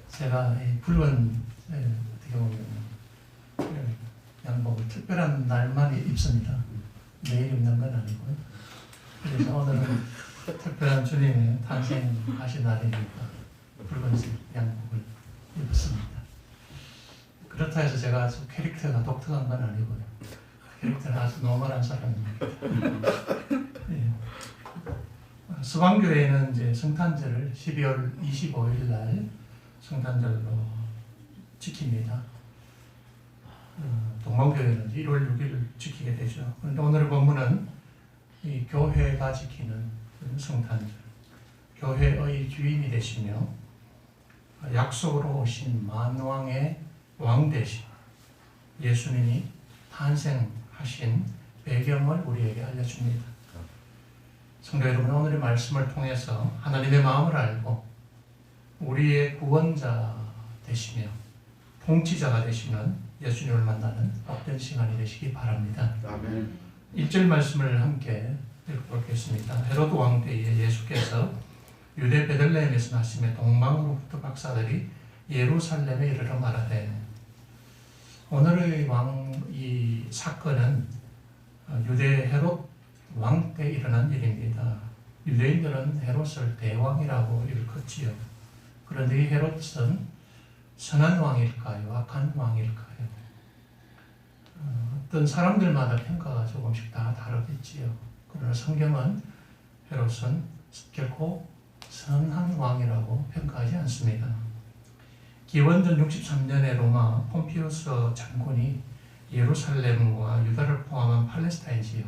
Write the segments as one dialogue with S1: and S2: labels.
S1: 제가 이 붉은 어떻게 보면 양복을 특별한 날만 입습니다. 매일 입는 건 아니고요. 그래서 오늘은 특별한 주님의 탄생하신 날이니까 붉은색 양복을 입었습니다. 그렇다 해서 제가 아주 캐릭터가 독특한 건 아니고요. 캐릭터는 아주 노멀한 사람입니다. 예. 서방교회는 이제 성탄절을 12월 25일 날 성탄절로 지킵니다. 동방교회는 1월 6일 지키게 되죠. 그런데 오늘의 본문은 이 교회가 지키는 성탄절, 교회의 주인이 되시며 약속으로 오신 만왕의 왕 되신 예수님이 탄생하신 배경을 우리에게 알려줍니다. 성도 여러분, 오늘의 말씀을 통해서 하나님의 마음을 알고 우리의 구원자 되시며 통치자가 되시는 예수님을 만나는 복된 시간이 되시기 바랍니다.
S2: 아멘.
S1: 1절 말씀을 함께 읽어보겠습니다. 헤로드 왕 때에 예수께서 유대 베들레헴에서 나심에 동방으로부터 박사들이 예루살렘에 이르러 말하되. 오늘의 이 사건은 유대 헤롯 왕 때 일어난 일입니다. 유대인들은 헤롯을 대왕이라고 일컫지요. 그런데 이 헤롯은 선한 왕일까요? 악한 왕일까요? 어떤 사람들마다 평가가 조금씩 다 다르겠지요. 그러나 성경은 헤롯은 결코 선한 왕이라고 평가하지 않습니다. 기원전 63년에 로마 폼피우스 장군이 예루살렘과 유다를 포함한 팔레스타인 지역,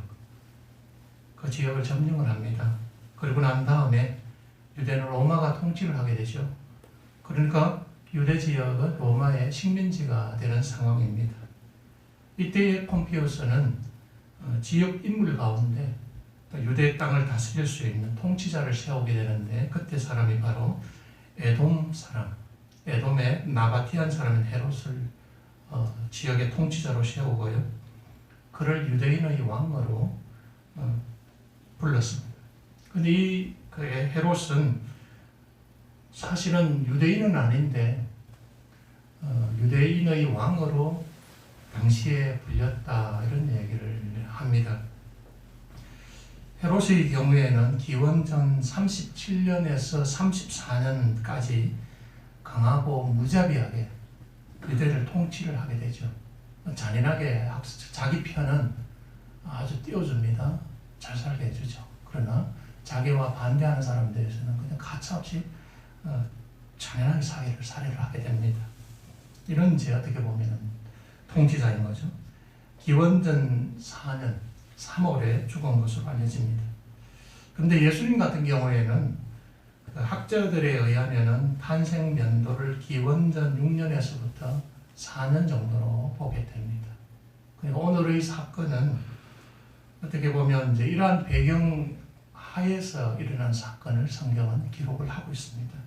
S1: 그 지역을 점령을 합니다. 그리고 난 다음에 유대는 로마가 통치를 하게 되죠. 그러니까 유대 지역은 로마의 식민지가 되는 상황입니다. 이때의 폼피우스는 지역 인물 가운데 유대 땅을 다스릴 수 있는 통치자를 세우게 되는데, 그때 사람이 바로 에돔 사람, 에돔의 나바티안 사람인 헤롯을 지역의 통치자로 세우고요. 그를 유대인의 왕으로 불렀습니다. 근데 이 헤롯은 사실은 유대인은 아닌데 유대인의 왕으로 당시에 불렸다, 이런 얘기를 합니다. 헤롯의 경우에는 기원전 37년에서 34년까지 강하고 무자비하게 유대를 통치를 하게 되죠. 잔인하게 자기 편은 아주 띄워줍니다. 잘 살게 해주죠. 그러나 자기와 반대하는 사람들에서는 그냥 가차없이 잔인하게 살해를 하게 됩니다. 이런 제 어떻게 보면 통치자인 거죠. 기원전 4년 3월에 죽은 것으로 알려집니다. 그런데 예수님 같은 경우에는 학자들에 의하면은 탄생 연도를 기원전 6년에서부터 4년 정도로 보게 됩니다. 그리고 오늘의 사건은 어떻게 보면 이제 이러한 배경 하에서 일어난 사건을 성경은 기록을 하고 있습니다.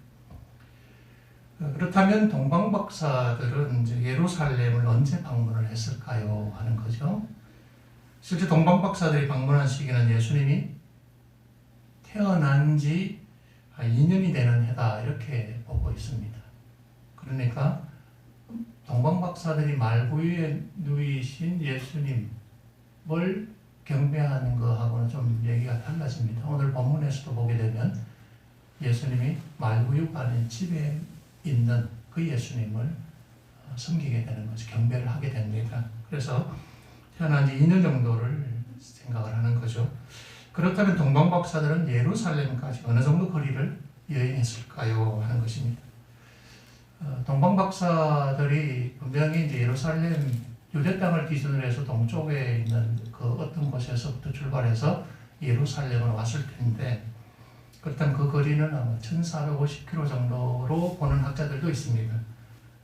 S1: 그렇다면 동방박사들은 이제 예루살렘을 언제 방문을 했을까요? 하는 거죠. 실제 동방박사들이 방문한 시기는 예수님이 태어난 지 2년이 되는 해다, 이렇게 보고 있습니다. 그러니까 동방박사들이 말구유에 누이신 예수님을 경배하는 것하고는 좀 얘기가 달라집니다. 오늘 본문에서도 보게 되면 예수님이 말구유가 아닌 집에 있는 그 예수님을 섬기게 되는 거죠. 경배를 하게 됩니다. 그래서 태어난 지 2년 정도를 생각을 하는 거죠. 그렇다면 동방박사들은 예루살렘까지 어느 정도 거리를 여행했을까요? 하는 것입니다. 동방박사들이 분명히 이제 예루살렘 유대 땅을 기준으로 해서 동쪽에 있는 그 어떤 곳에서부터 출발해서 예루살렘으로 왔을 텐데, 그렇다면 그 거리는 아마 1450km 정도로 보는 학자들도 있습니다.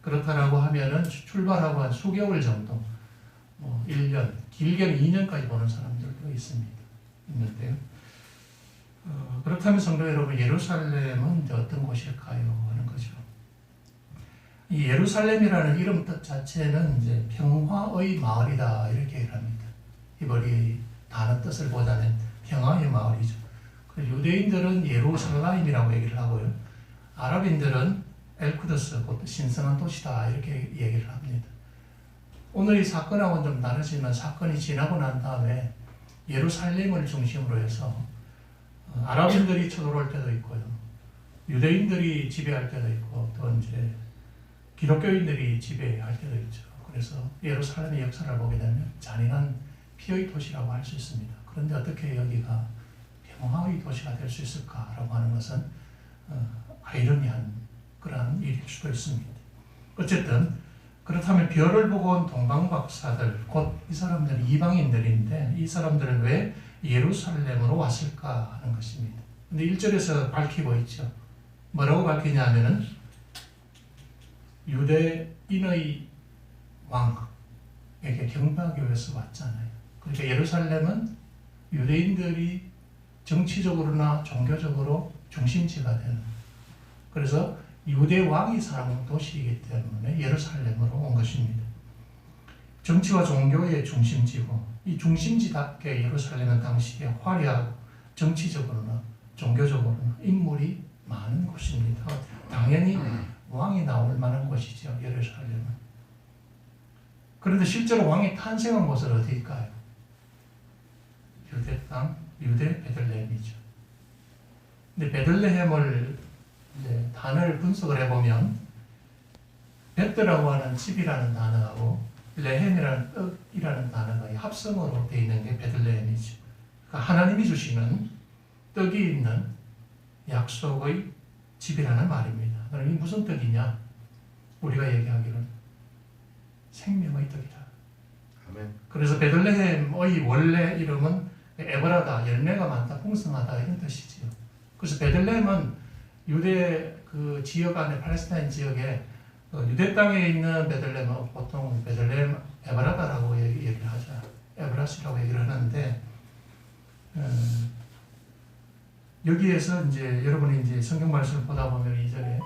S1: 그렇다라고 하면은 출발하고 한 수개월 정도, 1년, 길게는 2년까지 보는 사람들도 있는데요. 그렇다면 성도 여러분, 예루살렘은 이제 어떤 곳일까요? 하는 거죠. 이 예루살렘이라는 이름 뜻 자체는 이제 평화의 마을이다, 이렇게 얘기를 합니다. 이 머리 다른 뜻을 보자면 평화의 마을이죠. 유대인들은 예루살렘이라고 얘기를 하고요. 아랍인들은 엘쿠드스, 곧 신성한 도시다 이렇게 얘기를 합니다. 오늘 이 사건하고는 좀 다르지만 사건이 지나고 난 다음에 예루살렘을 중심으로 해서 아랍인들이 쳐들어올 때도 있고요. 유대인들이 지배할 때도 있고 또 이제 기독교인들이 지배할 때도 있죠. 그래서 예루살렘의 역사를 보게 되면 잔인한 피의 도시라고 할 수 있습니다. 그런데 어떻게 여기가 평화의 도시가 될 수 있을까라고 하는 것은 아이러니한 그러한 일일 수도 있습니다. 어쨌든 그렇다면 별을 보고 온 동방박사들, 곧 이 사람들은 이방인들인데 이 사람들은 왜 예루살렘으로 왔을까 하는 것입니다. 근데 1절에서 밝히고 있죠. 뭐라고 밝히냐면은 유대인의 왕에게 경배하기 위해서 왔잖아요. 그러니까 예루살렘은 유대인들이 정치적으로나 종교적으로 중심지가 되는, 그래서 유대 왕이 사는 도시이기 때문에 예루살렘으로 온 것입니다. 정치와 종교의 중심지고 이 중심지답게 예루살렘은 당시에 화려하고 정치적으로나 종교적으로나 인물이 많은 곳입니다. 당연히 왕이 나올 만한 곳이죠, 예루살렘은. 그런데 실제로 왕이 탄생한 곳은 어디일까요? 유대 땅, 유대 베들레헴이죠. 근데 베들레헴을 이제 단어를 분석을 해보면 베드라고 하는 집이라는 단어하고 레헴이라는 떡이라는 단어가 합성어로 되어 있는 게 베들레헴이죠. 그러니까 하나님이 주시는 떡이 있는 약속의 집이라는 말입니다. 그럼 이 무슨 떡이냐? 우리가 얘기하기로는 생명의 떡이다.
S2: 아멘.
S1: 그래서 베들레헴의 원래 이름은 에브라다, 열매가 많다, 풍성하다 이런 뜻이지요. 그래서 베들레헴은 유대 그 지역 안에 팔레스타인 지역에 유대 땅에 있는 베들레헴은 보통 베들레헴 에브라다라고 얘기를 하죠. 에브라시라고 얘기를 하는데 여기에서 이제 여러분이 이제 성경 말씀을 보다 보면 이전에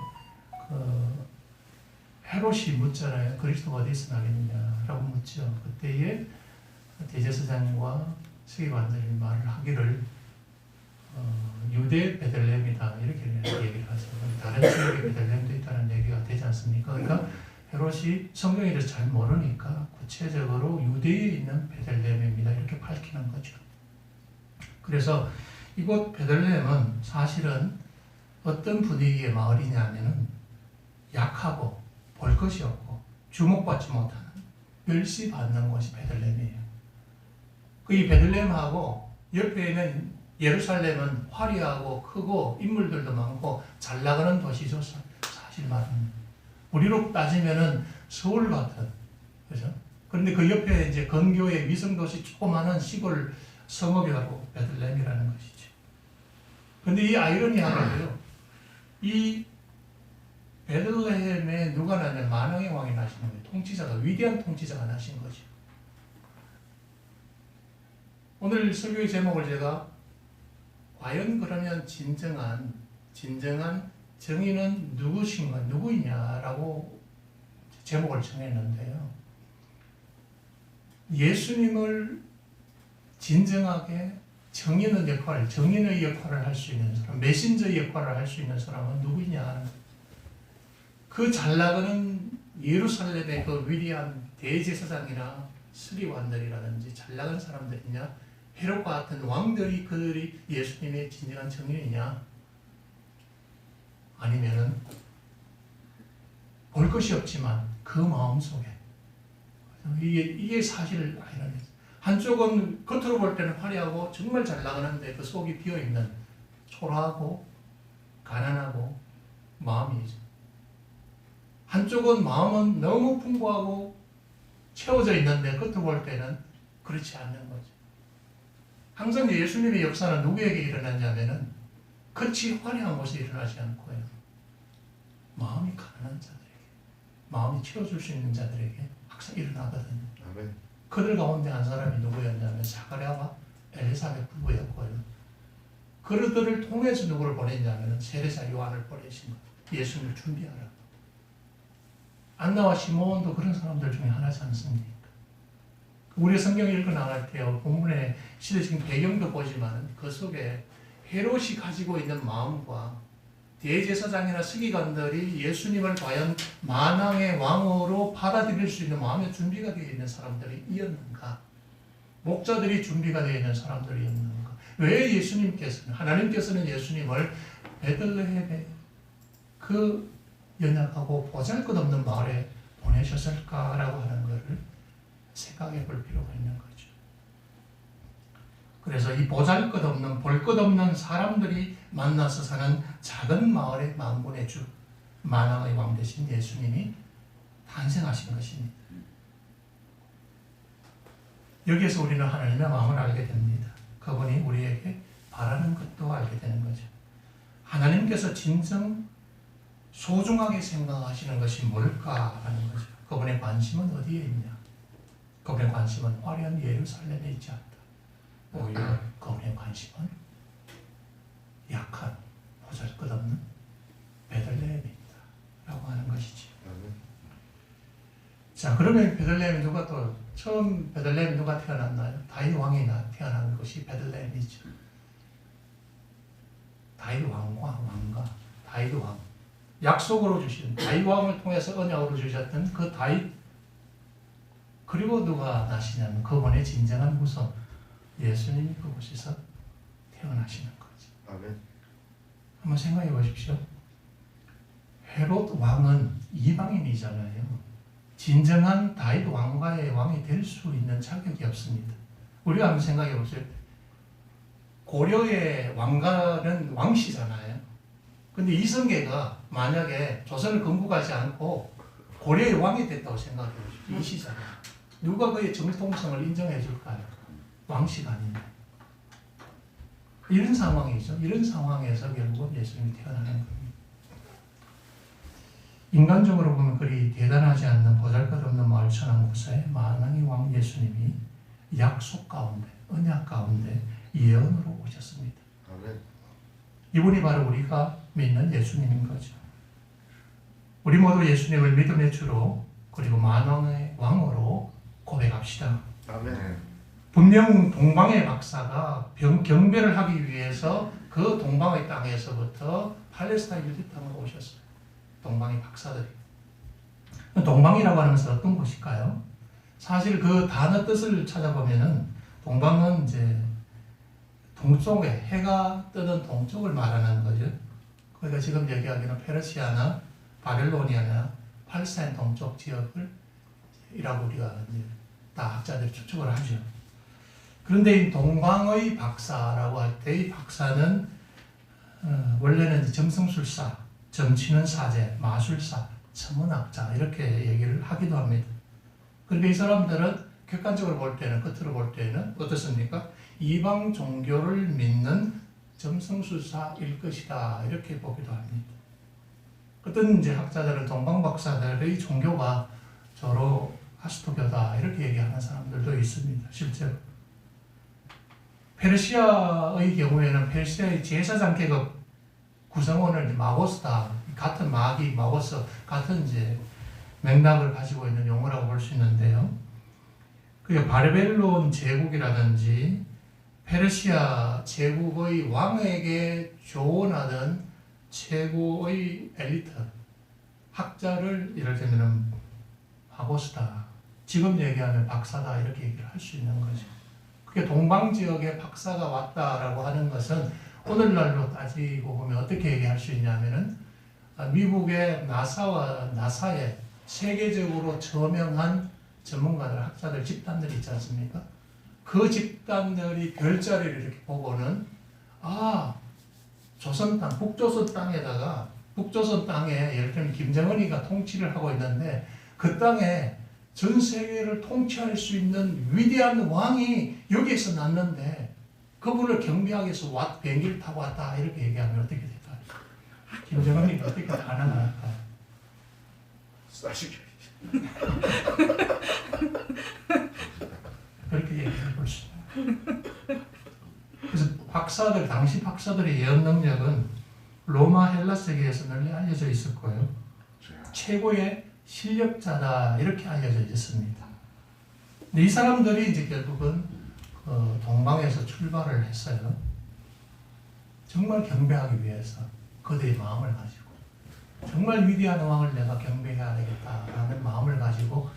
S1: 헤롯이 묻잖아요. 그리스도가 어디서 나겠느냐라고 묻죠. 그때에 대제사장과 서기관들이 말을 하기를 유대 베들레헴이다 이렇게 얘기를 하죠. 다른 지역에 베들레헴도 있다는 얘기가 되지 않습니까? 그러니까 헤롯이 성경에 대해서 잘 모르니까 구체적으로 유대에 있는 베들레헴입니다 이렇게 밝히는 거죠. 그래서 이곳 베들레헴은 사실은 어떤 분위기의 마을이냐면은 약하고 볼 것이 없고 주목받지 못하는 멸시받는 곳이 베들레헴이에요. 이 베들레헴하고 옆에 있는 예루살렘은 화려하고 크고 인물들도 많고 잘 나가는 도시죠. 사실 말하면 우리로 따지면은 서울 같은, 그죠? 그런데 그 옆에 이제 근교의 위성도시 조그마한 시골 성읍이 바로 베들레헴이라는 것이죠. 그런데 이 아이러니하게도요, 이 베들레헴에 누가 나냐면 만왕의 왕이 나시는 거예요. 통치자가, 위대한 통치자가 나신 거죠. 오늘 설교의 제목을 제가 과연 그러면 진정한 정의는 누구신가, 누구이냐라고 제목을 정했는데요. 예수님을 진정하게 정의의 역할을 할 수 있는 사람, 메신저의 역할을 할 수 있는 사람은 누구냐? 그 잘 나가는 예루살렘의 그 위대한 대제사장이나 서기관들이라든지 잘 나가는 사람들이냐? 헤롯과 같은 왕들이 그들이 예수님의 진정한 정의이냐? 아니면은 볼 것이 없지만 그 마음 속에 이게 사실 아니라는 거죠. 한쪽은 겉으로 볼 때는 화려하고 정말 잘 나가는데 그 속이 비어 있는 초라하고 가난하고 마음이죠. 한쪽은 마음은 너무 풍부하고 채워져 있는데 겉으로 볼 때는 그렇지 않는 거죠. 항상 예수님의 역사는 누구에게 일어나냐면은 끝이 화려한 곳에 일어나지 않고요. 마음이 가난한 자들에게, 마음이 채워줄 수 있는 자들에게 항상 일어나거든요.
S2: 아멘.
S1: 그들 가운데 한 사람이 누구였냐면 사가랴와 엘리사벳 부부였고요. 그들을 통해서 누구를 보냈냐면 세례자 요한을 보내신 거예요. 예수님을 준비하라고. 안나와 시몬도 그런 사람들 중에 하나지 않습니까? 우리 성경 읽어 나갈 때 본문의 시대적인 배경도 보지만 그 속에 헤롯이 가지고 있는 마음과 대제사장이나 서기관들이 예수님을 과연 만왕의 왕으로 받아들일 수 있는 마음의 준비가 되어 있는 사람들이었는가? 목자들이 준비가 되어 있는 사람들이었는가? 왜 하나님께서는 예수님을 베들레헴에 그 연약하고 보잘것없는 마을에 보내셨을까라고 하는 것을 생각해 볼 필요가 있는 거죠. 그래서 이 보잘것없는 볼것없는 사람들이 만나서 사는 작은 마을의 만군의 주, 만왕의 왕 되신 예수님이 탄생하신 것입니다. 여기에서 우리는 하나님의 마음을 알게 됩니다. 그분이 우리에게 바라는 것도 알게 되는 거죠. 하나님께서 진정 소중하게 생각하시는 것이 뭘까라는 거죠. 그분의 관심은 어디에 있냐? 그분의 관심은 화려한 예루살렘에 있지 않다. 오히려 그분의 관심은 약한 보잘것없는 베들레헴에 있다 라고 하는 것이지. 자, 그러면 베들레헴 누가 또 처음 베들레헴 누가 태어났나요? 다윗 왕이 태어난 것이 베들레헴이죠. 다윗 왕과 다윗 왕, 약속으로 주신 다윗 왕을 통해서 언약으로 주셨던 그 다윗, 그리고 누가 나시냐면 그분의 진정한 후손 예수님이 그곳에서 태어나시는 거죠.
S2: 아멘.
S1: 한번 생각해 보십시오. 헤롯 왕은 이방인이잖아요. 진정한 다윗 왕과의 왕이 될 수 있는 자격이 없습니다. 우리가 한번 생각해 보세요. 고려의 왕가는 왕씨잖아요. 근데 이성계가 만약에 조선을 건국하지 않고 고려의 왕이 됐다고 생각해 보십시오. 이 시잖아요. 누가 그의 정통성을 인정해 줄까요? 왕씨가 아닌데. 이런 상황이죠. 이런 상황에서 결국 예수님이 태어나는 겁니다. 인간적으로 보면 그리 대단하지 않는 보잘것없는 마을 천하무사의 만왕의 왕 예수님이 약속 가운데, 언약 가운데 예언으로 오셨습니다.
S2: 아멘.
S1: 이분이 바로 우리가 믿는 예수님인 거죠. 우리 모두 예수님을 믿음의 주로 그리고 만왕의 왕으로 고백합시다.
S2: 아멘.
S1: 분명 동방의 박사가 경배를 하기 위해서 그 동방의 땅에서부터 팔레스타인 유대 땅으로 오셨어요. 동방의 박사들이. 동방이라고 하는 것은 어떤 곳일까요? 사실 그 단어 뜻을 찾아보면은 동방은 이제 동쪽에 해가 뜨는 동쪽을 말하는 거죠. 그러니까 지금 얘기하기는 페르시아나 바벨로니아나 팔레스타인 동쪽 지역을 이라고 우리가 이제 다 학자들이 추측을 하죠. 그런데 이 동방의 박사라고 할 때 이 박사는 원래는 점성술사, 점치는 사제, 마술사, 천문학자 이렇게 얘기를 하기도 합니다. 그런데 이 사람들은 객관적으로 볼 때는, 겉으로 볼 때는 어떻습니까? 이방 종교를 믿는 점성술사일 것이다 이렇게 보기도 합니다. 어떤 이제 학자들은 동방 박사들의 종교가 조로아스토교다 이렇게 얘기하는 사람들도 있습니다. 실제로. 페르시아의 경우에는 페르시아의 제사장 계급 구성원을 마고스다, 같은 마기, 마고스, 같은 이제 맥락을 가지고 있는 용어라고 볼 수 있는데요. 그 바벨론 제국이라든지 페르시아 제국의 왕에게 조언하던 최고의 엘리트 학자를 예를 들면 마고스다, 지금 얘기하면 박사다 이렇게 얘기를 할 수 있는 거죠. 그게 동방 지역에 박사가 왔다라고 하는 것은 오늘날로 따지고 보면 어떻게 얘기할 수 있냐면은 미국의 나사의 세계적으로 저명한 전문가들, 학자들, 집단들이 있지 않습니까? 그 집단들이 별자리를 이렇게 보고는 조선 땅, 북조선 땅에다가 북조선 땅에 예를 들면 김정은이가 통치를 하고 있는데 그 땅에 전 세계를 통치할 수 있는 위대한 왕이 여기에서 났는데 그분을 경배하기 위해서 비행기를 타고 왔다 이렇게 얘기하면 어떻게 될까요? 김정은이 어떻게 가능할까요?
S2: 싸시게.
S1: 그렇게 얘기해 볼 수 있습니다. 그래서 당시 박사들의 예언 능력은 로마 헬라 세계에서 널리 알려져 있을 거예요. 최고의 실력자다 이렇게 알려져 있습니다. 근데 이 사람들이 이제 결국은 동방에서 출발을 했어요. 정말 경배하기 위해서. 그들의 마음을 가지고 정말 위대한 왕을 내가 경배해야 되겠다라는 마음을 가지고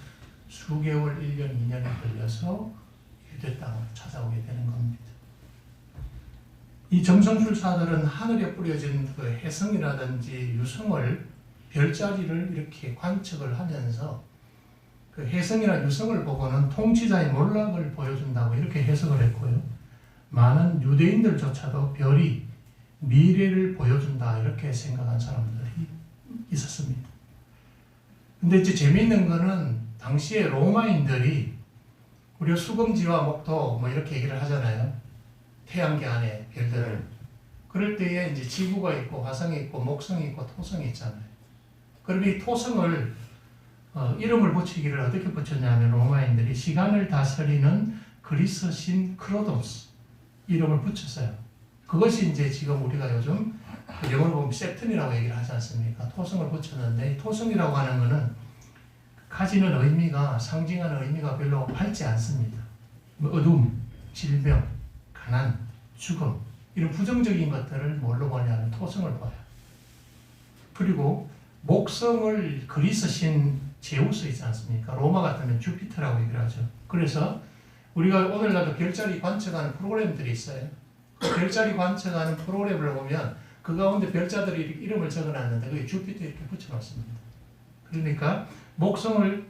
S1: 수개월, 1년, 2년이 걸려서 유대 땅을 찾아오게 되는 겁니다. 이 점성술사들은 하늘에 뿌려진 그 혜성이라든지 유성을 별자리를 이렇게 관측을 하면서 그 혜성이나 유성을 보고는 통치자의 몰락을 보여준다고 이렇게 해석을 했고요. 많은 유대인들조차도 별이 미래를 보여준다 이렇게 생각한 사람들이 있었습니다. 근데 이제 재미있는 거는 당시에 로마인들이 우리가 수금지와 목토 뭐 이렇게 얘기를 하잖아요. 태양계 안에 별들을. 그럴 때에 이제 지구가 있고 화성이 있고 목성이 있고 토성이 있잖아요. 그럼 이 토성을 이름을 붙이기를 어떻게 붙였냐면 로마인들이 시간을 다스리는 그리스 신 크로노스 이름을 붙였어요. 그것이 이제 지금 우리가 요즘 영어로 보면 세튼이라고 얘기를 하지 않습니까? 토성을 붙였는데 토성이라고 하는 것은 가지는 의미가 상징하는 의미가 별로 밝지 않습니다. 뭐 어둠, 질병, 가난, 죽음 이런 부정적인 것들을 뭘로 보냐면 토성을 봐요. 그리고 목성을 그리스 신 제우스 있지 않습니까? 로마 같으면 주피터라고 얘기를 하죠. 그래서 우리가 오늘날도 별자리 관측하는 프로그램들이 있어요. 그 별자리 관측하는 프로그램을 보면 그 가운데 별자들이 이름을 적어놨는데 그게 주피터 이렇게 붙여놨습니다. 그러니까 목성을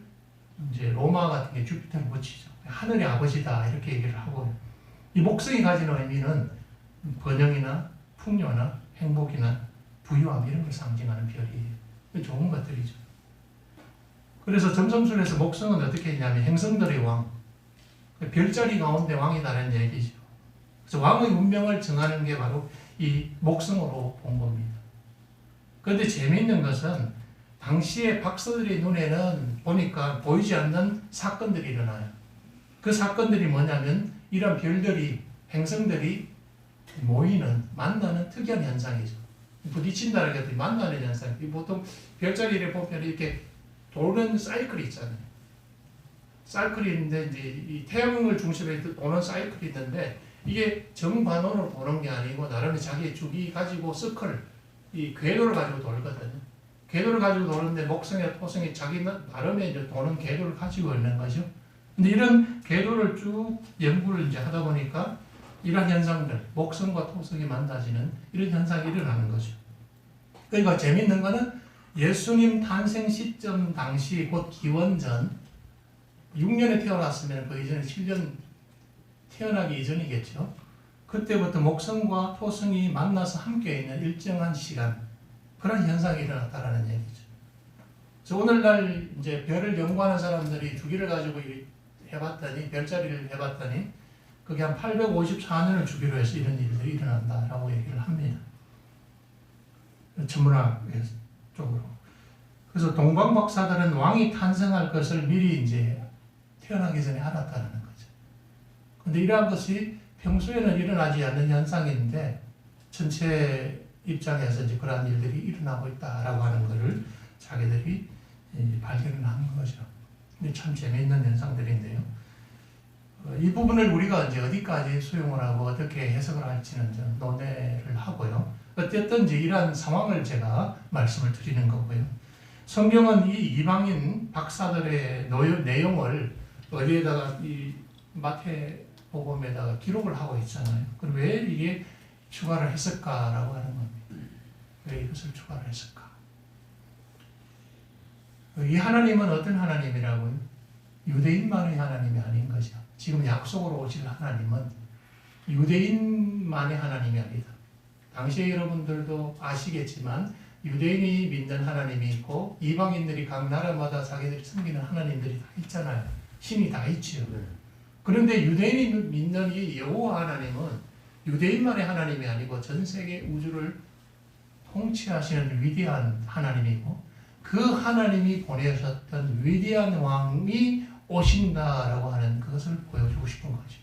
S1: 이제 로마 같은 게 주피터를 붙이죠. 하늘의 아버지다 이렇게 얘기를 하고요. 이 목성이 가지는 의미는 번영이나 풍요나 행복이나 부유함 이런 걸 상징하는 별이에요. 좋은 것들이죠. 그래서 점성술에서 목성은 어떻게 했냐면 행성들의 왕, 별자리 가운데 왕이다라는 얘기죠. 그래서 왕의 운명을 정하는 게 바로 이 목성으로 본 겁니다. 그런데 재미있는 것은 당시에 박사들의 눈에는 보니까 보이지 않는 사건들이 일어나요. 그 사건들이 뭐냐면 이런 별들이 행성들이 모이는 만나는 특이한 현상이죠. 부딪힌다는 게 만나는 현상. 보통 별자리를 보면 이렇게 도는 사이클이 있잖아요. 사이클이 있는데 이제 이 태양을 중심으로 도는 사이클이 있는데 이게 정반원으로 도는 게 아니고 나름의 자기의 주기 가지고 서클, 이 궤도를 가지고 돌거든요. 궤도를 가지고 도는데 목성이나 토성이 자기 나름의 이제 도는 궤도를 가지고 있는 거죠. 근데 이런 궤도를 쭉 연구를 이제 하다 보니까 이런 현상들, 목성과 토성이 만나지는 이런 현상이 일어나는 거죠. 그러니까 재밌는 거는 예수님 탄생 시점 당시 곧 기원전 6년에 태어났으면 그 이전에 7년 태어나기 이전이겠죠. 그때부터 목성과 토성이 만나서 함께 있는 일정한 시간 그런 현상이 일어났다라는 얘기죠. 그래서 오늘날 이제 별을 연구하는 사람들이 주기를 가지고 해봤더니 별자리를 해봤더니 그게 한 854년을 주기로 해서 이런 일들이 일어난다라고 얘기를 합니다. 천문학 쪽으로. 그래서 동방 박사들은 왕이 탄생할 것을 미리 이제 태어나기 전에 알았다는 거죠. 근데 이러한 것이 평소에는 일어나지 않는 현상인데 전체 입장에서 이제 그러한 일들이 일어나고 있다라고 하는 것을 자기들이 발견을 한 거죠. 근데 참 재미있는 현상들인데요. 이 부분을 우리가 이제 어디까지 수용을 하고 어떻게 해석을 할지는 좀 논의를 하고요. 어쨌든 이제 이러한 상황을 제가 말씀을 드리는 거고요. 성경은 이 이방인 박사들의 내용을 어디에다가 이 마태복음에다가 기록을 하고 있잖아요. 그럼 왜 이게 추가를 했을까라고 하는 겁니다. 왜 이것을 추가를 했을까? 이 하나님은 어떤 하나님이라고요? 유대인만의 하나님이 아닌 거죠. 지금 약속으로 오실 하나님은 유대인만의 하나님이 아니다. 당시에 여러분들도 아시겠지만 유대인이 믿는 하나님이 있고 이방인들이 각 나라마다 자기들이 섬기는 하나님들이 다 있잖아요. 신이 다 있지요. 그런데 유대인이 믿는 이 여호와 하나님은 유대인만의 하나님이 아니고 전 세계 우주를 통치하시는 위대한 하나님이고 그 하나님이 보내셨던 위대한 왕이 오신다라고 하는 그것을 보여주고 싶은 거죠.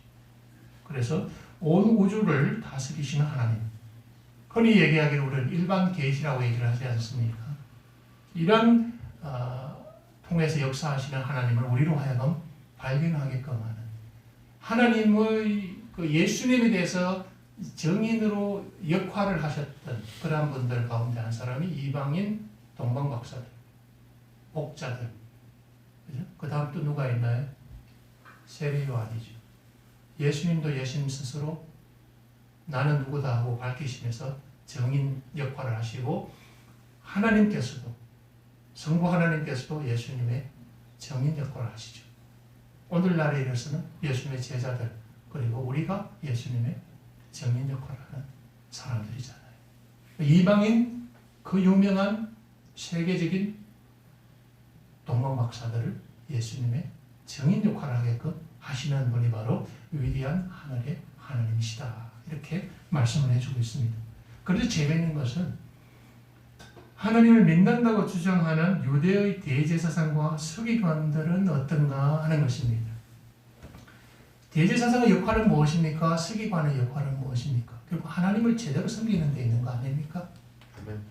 S1: 그래서 온 우주를 다스리시는 하나님. 흔히 얘기하기로 우리는 일반 계시라고 얘기를 하지 않습니까? 이런 통해서 역사하시는 하나님을 우리로 하여금 발견하게끔 하는 하나님의 그 예수님에 대해서 정인으로 역할을 하셨던 그러한 분들 가운데 한 사람이 이방인 동방박사들, 목자들. 그죠? 그 다음 또 누가 있나요? 세례 요한이죠. 예수님도 예수님 스스로 나는 누구다 하고 밝히시면서 정인 역할을 하시고, 하나님께서도, 성부 하나님께서도 예수님의 정인 역할을 하시죠. 오늘날에 이래서는 예수님의 제자들, 그리고 우리가 예수님의 정인 역할을 하는 사람들이잖아요. 이방인 그 유명한 세계적인 동방박사들을 예수님의 정인 역할을 하게끔 하시는 분이 바로 위대한 하늘의 하나님이시다. 이렇게 말씀을 해주고 있습니다. 그래서 재미있는 것은 하나님을 믿는다고 주장하는 유대의 대제사장과 서기관들은 어떤가 하는 것입니다. 대제사장의 역할은 무엇입니까? 서기관의 역할은 무엇입니까? 결국 하나님을 제대로 섬기는 데 있는 거 아닙니까?
S2: 아멘.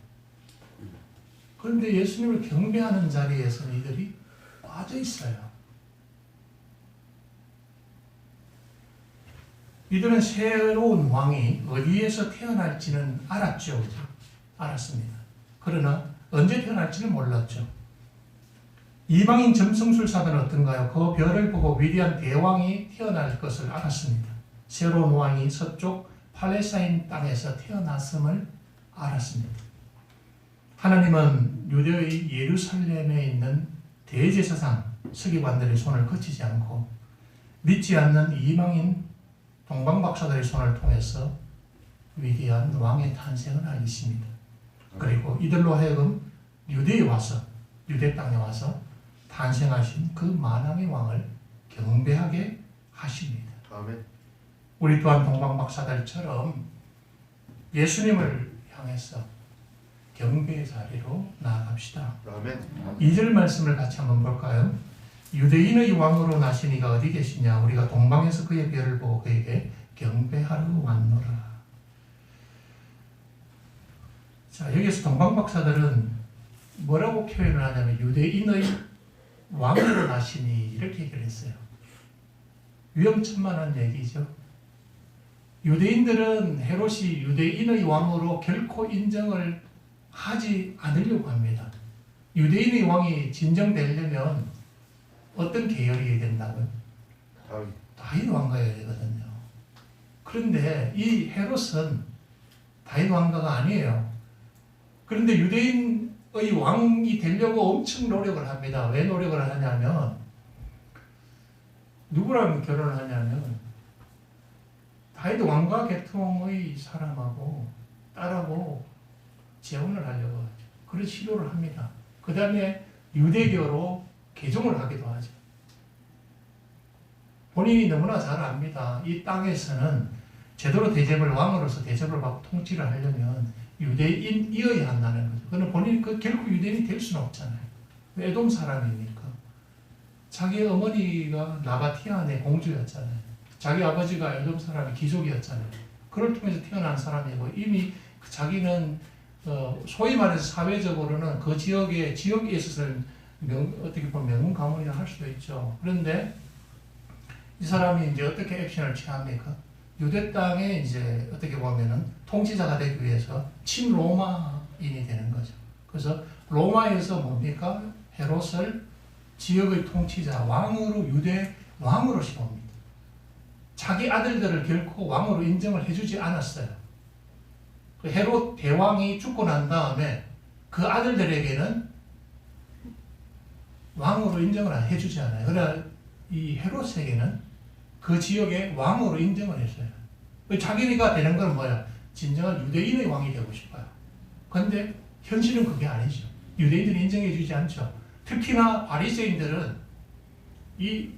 S1: 그런데 예수님을 경배하는 자리에서 이들이 빠져 있어요. 이들은 새로운 왕이 어디에서 태어날지는 알았죠. 그죠? 알았습니다. 그러나 언제 태어날지는 몰랐죠. 이방인 점성술사들은 어떤가요? 그 별을 보고 위대한 대왕이 태어날 것을 알았습니다. 새로운 왕이 서쪽 팔레스타인 땅에서 태어났음을 알았습니다. 하나님은 유대의 예루살렘에 있는 대제사장, 서기관들의 손을 거치지 않고 믿지 않는 이방인 동방박사들의 손을 통해서 위대한 왕의 탄생을 알리십니다. 그리고 이들로 하여금 유대에 와서, 유대 땅에 와서 탄생하신 그 만왕의 왕을 경배하게 하십니다.
S2: 아멘.
S1: 우리 또한 동방박사들처럼 예수님을 향해서 경배의 자리로 나아갑시다.
S2: 아멘.
S1: 2절 말씀을 같이 한번 볼까요? 유대인의 왕으로 나신 이가 어디 계시냐? 우리가 동방에서 그의 별을 보고 그에게 경배하러 왔노라. 자, 여기서 동방박사들은 뭐라고 표현을 하냐면 유대인의 왕으로 나시니 이렇게 얘기를 했어요. 위험천만한 얘기죠. 유대인들은 헤롯이 유대인의 왕으로 결코 인정을 하지 않으려고 합니다. 유대인의 왕이 진정되려면 어떤 계열이 된다고요? 다윗 왕가여야 되거든요. 그런데 이 헤롯은 다윗 왕가가 아니에요. 그런데 유대인의 왕이 되려고 엄청 노력을 합니다. 왜 노력을 하냐면 누구랑 결혼을 하냐면 다윗 왕가 계통의 사람하고 딸하고 재혼을 하려고 하죠. 그런 시도를 합니다. 그 다음에 유대교로 개종을 하기도 하죠. 본인이 너무나 잘 압니다. 이 땅에서는 제대로 대접을 왕으로서 대접을 받고 통치를 하려면 유대인이어야 한다는 거죠. 그러나 본인이 결코 유대인이 될 수는 없잖아요. 에돔 사람이니까. 자기 어머니가 나바티안의 공주였잖아요. 자기 아버지가 에돔 사람의 귀족이었잖아요. 그를 통해서 태어난 사람이고 이미 자기는 소위 말해서 사회적으로는 그 지역에 있어서는 어떻게 보면 명문 가문이라 할 수도 있죠. 그런데 이 사람이 이제 어떻게 액션을 취합니까? 유대 땅에 이제 어떻게 보면은 통치자가 되기 위해서 친로마인이 되는 거죠. 그래서 로마에서 뭡니까? 헤롯을 지역의 통치자, 왕으로, 유대 왕으로 세웁니다. 자기 아들들을 결코 왕으로 인정을 해주지 않았어요. 그 헤롯 대왕이 죽고 난 다음에 그 아들들에게는 왕으로 인정을 해주지 않아요. 그러나 이 헤롯에게는 그 지역의 왕으로 인정을 했어요. 자기가 되는 건 뭐야? 진정한 유대인의 왕이 되고 싶어요. 그런데 현실은 그게 아니죠. 유대인들이 인정해주지 않죠. 특히나 바리새인들은 이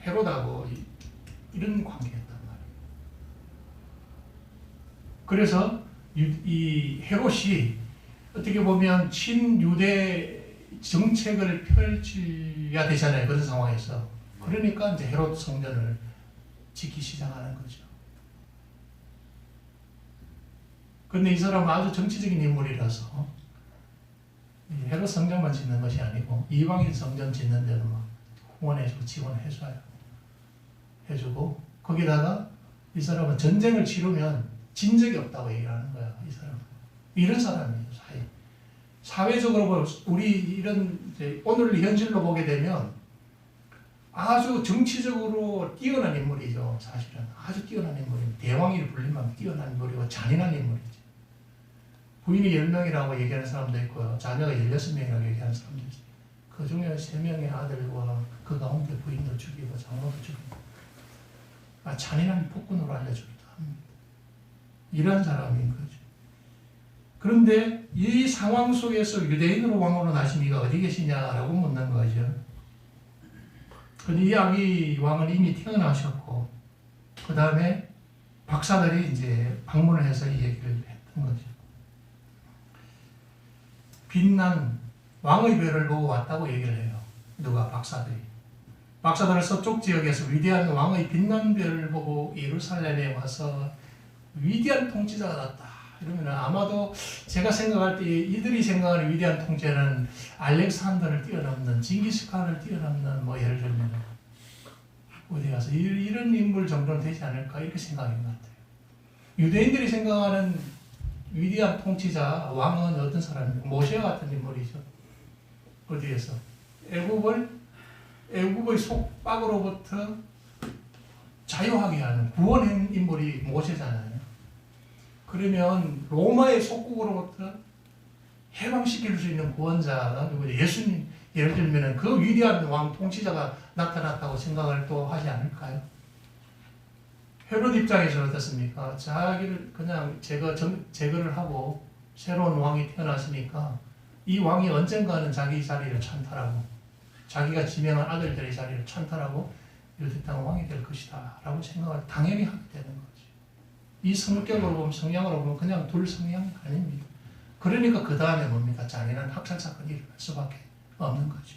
S1: 헤롯하고 이런 관계였단 말이에요. 그래서 이 헤롯이 어떻게 보면 친유대 정책을 펼쳐야 되잖아요. 그런 상황에서. 그러니까 이제 헤롯 성전을 짓기 시작하는 거죠. 근데 이 사람은 아주 정치적인 인물이라서 헤롯 성전만 짓는 것이 아니고 이방인 성전 짓는 데도 막 후원해주고 지원해줘요. 해주고 거기다가 이 사람은 전쟁을 치르면 진 적이 없다고 얘기를 하는 거야, 이 사람은. 이런 사람이에요, 사회적으로 우리 이런 오늘 현실로 보게 되면 아주 정치적으로 뛰어난 인물이죠, 사실은. 아주 뛰어난 인물입니다. 대왕이 불리면 뛰어난 인물이고 잔인한 인물이죠. 부인이 10명이라고 얘기하는 사람도 있고요. 자녀가 16명이라고 얘기하는 사람도 있어요. 그 중에 3명의 아들과 그 가운데 부인도 죽이고 장모도 죽이고 잔인한 폭군으로 알려주기도 합니다. 이런 사람인 거죠. 그런데 이 상황 속에서 유대인으로 왕으로 나신 이가 어디 계시냐라고 묻는 거죠. 근데 이 아비 왕은 이미 태어나셨고 그 다음에 박사들이 이제 방문을 해서 이 얘기를 했던 거죠. 빛난 왕의 별을 보고 왔다고 얘기를 해요. 누가? 박사들이. 박사들은 서쪽 지역에서 위대한 왕의 빛난 별을 보고 예루살렘에 와서 위대한 통치자가 났다. 이러면 아마도 제가 생각할 때 이들이 생각하는 위대한 통치자는 알렉산더를 뛰어넘는 징기스칸을 뛰어넘는 뭐 예를 들면 어디 가서 이런 인물 정도는 되지 않을까 이렇게 생각하는 것 같아요. 유대인들이 생각하는 위대한 통치자 왕은 어떤 사람입니까? 모세 같은 인물이죠. 어디에서 애굽의 속박으로부터 자유하게 하는 구원한 인물이 모세잖아요. 그러면 로마의 속국으로부터 해방시킬 수 있는 구원자가 누구죠? 예수님. 예를 들면 그 위대한 왕 통치자가 나타났다고 생각을 또 하지 않을까요? 헤롯 입장에서는 어떻습니까? 자기를 그냥 제거를 하고 새로운 왕이 태어났으니까 이 왕이 언젠가는 자기 자리를 찬탈하고 자기가 지명한 아들들의 자리를 찬탈하고 유대 땅 왕이 될 것이다 라고 생각을 당연히 하게 되는 거죠. 이 성격으로 보면 성향으로 보면 그냥 둘 성향이 아닙니다. 그러니까 그 다음에 뭡니까? 잔인한 학살 사건이 일어날 수밖에 없는 거죠.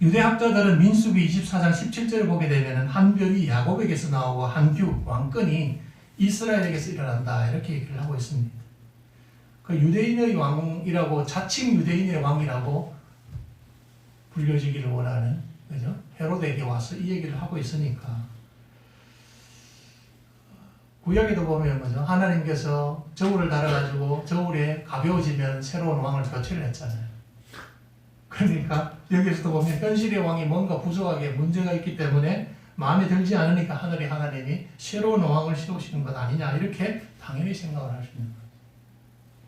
S1: 유대학자들은 민수기 24장 17절을 보게 되면 한 별이 야곱에게서 나오고 한 규, 왕권이 이스라엘에게서 일어난다 이렇게 얘기를 하고 있습니다. 그 유대인의 왕이라고 자칭 유대인의 왕이라고 불려지기를 원하는 그죠? 헤롯에게 와서 이 얘기를 하고 있으니까 구약에도 보면 뭐죠? 하나님께서 저울을 달아가지고 저울에 가벼워지면 새로운 왕을 교체를 했잖아요. 그러니까 여기서도 보면 현실의 왕이 뭔가 부족하게 문제가 있기 때문에 마음에 들지 않으니까 하나님이 새로운 왕을 세우시는 것 아니냐 이렇게 당연히 생각을 할 수 있는 거예요.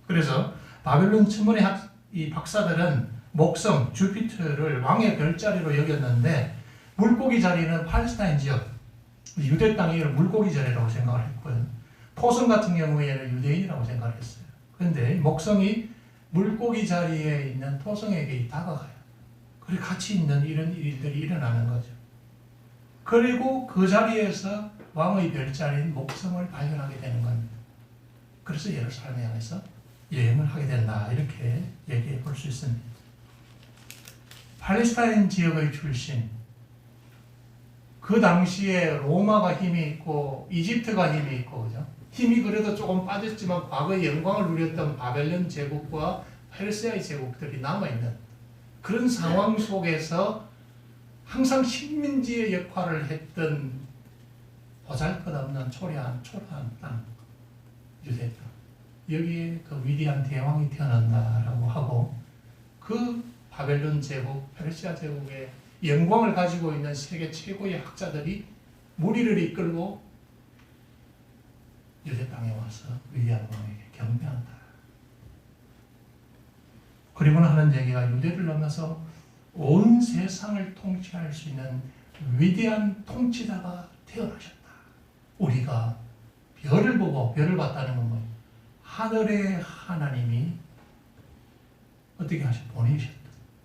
S1: 그래서 바벨론 츠문의 이 박사들은 목성 주피터를 왕의 별자리로 여겼는데 물고기 자리는 팔레스타인 지역 유대 땅이 물고기 자리라고 생각을 했고요. 토성 같은 경우에는 유대인이라고 생각을 했어요. 그런데 목성이 물고기 자리에 있는 토성에게 다가가요. 그리고 같이 있는 이런 일들이 일어나는 거죠. 그리고 그 자리에서 왕의 별자리인 목성을 발견하게 되는 겁니다. 그래서 예루살렘에 향해서 여행을 하게 된다. 이렇게 얘기해 볼 수 있습니다. 팔레스타인 지역의 출신, 그 당시에 로마가 힘이 있고 이집트가 힘이 있고 그죠? 힘이 그래도 조금 빠졌지만 과거의 영광을 누렸던 바벨론 제국과 페르시아의 제국들이 남아있는 그런 상황 속에서 항상 식민지의 역할을 했던 보잘것없는 초라한 땅, 유대 땅. 여기에 그 위대한 대왕이 태어난다라고 하고 그 바벨론 제국, 페르시아 제국의 영광을 가지고 있는 세계 최고의 학자들이 무리를 이끌고 유대 땅에 와서 위대한 왕에게 경배한다. 그리고는 하는 얘기가 유대를 넘어서 온 세상을 통치할 수 있는 위대한 통치자가 태어나셨다. 우리가 별을 보고 별을 봤다는 건 뭐예요? 하늘의 하나님이 어떻게 보내주셨다.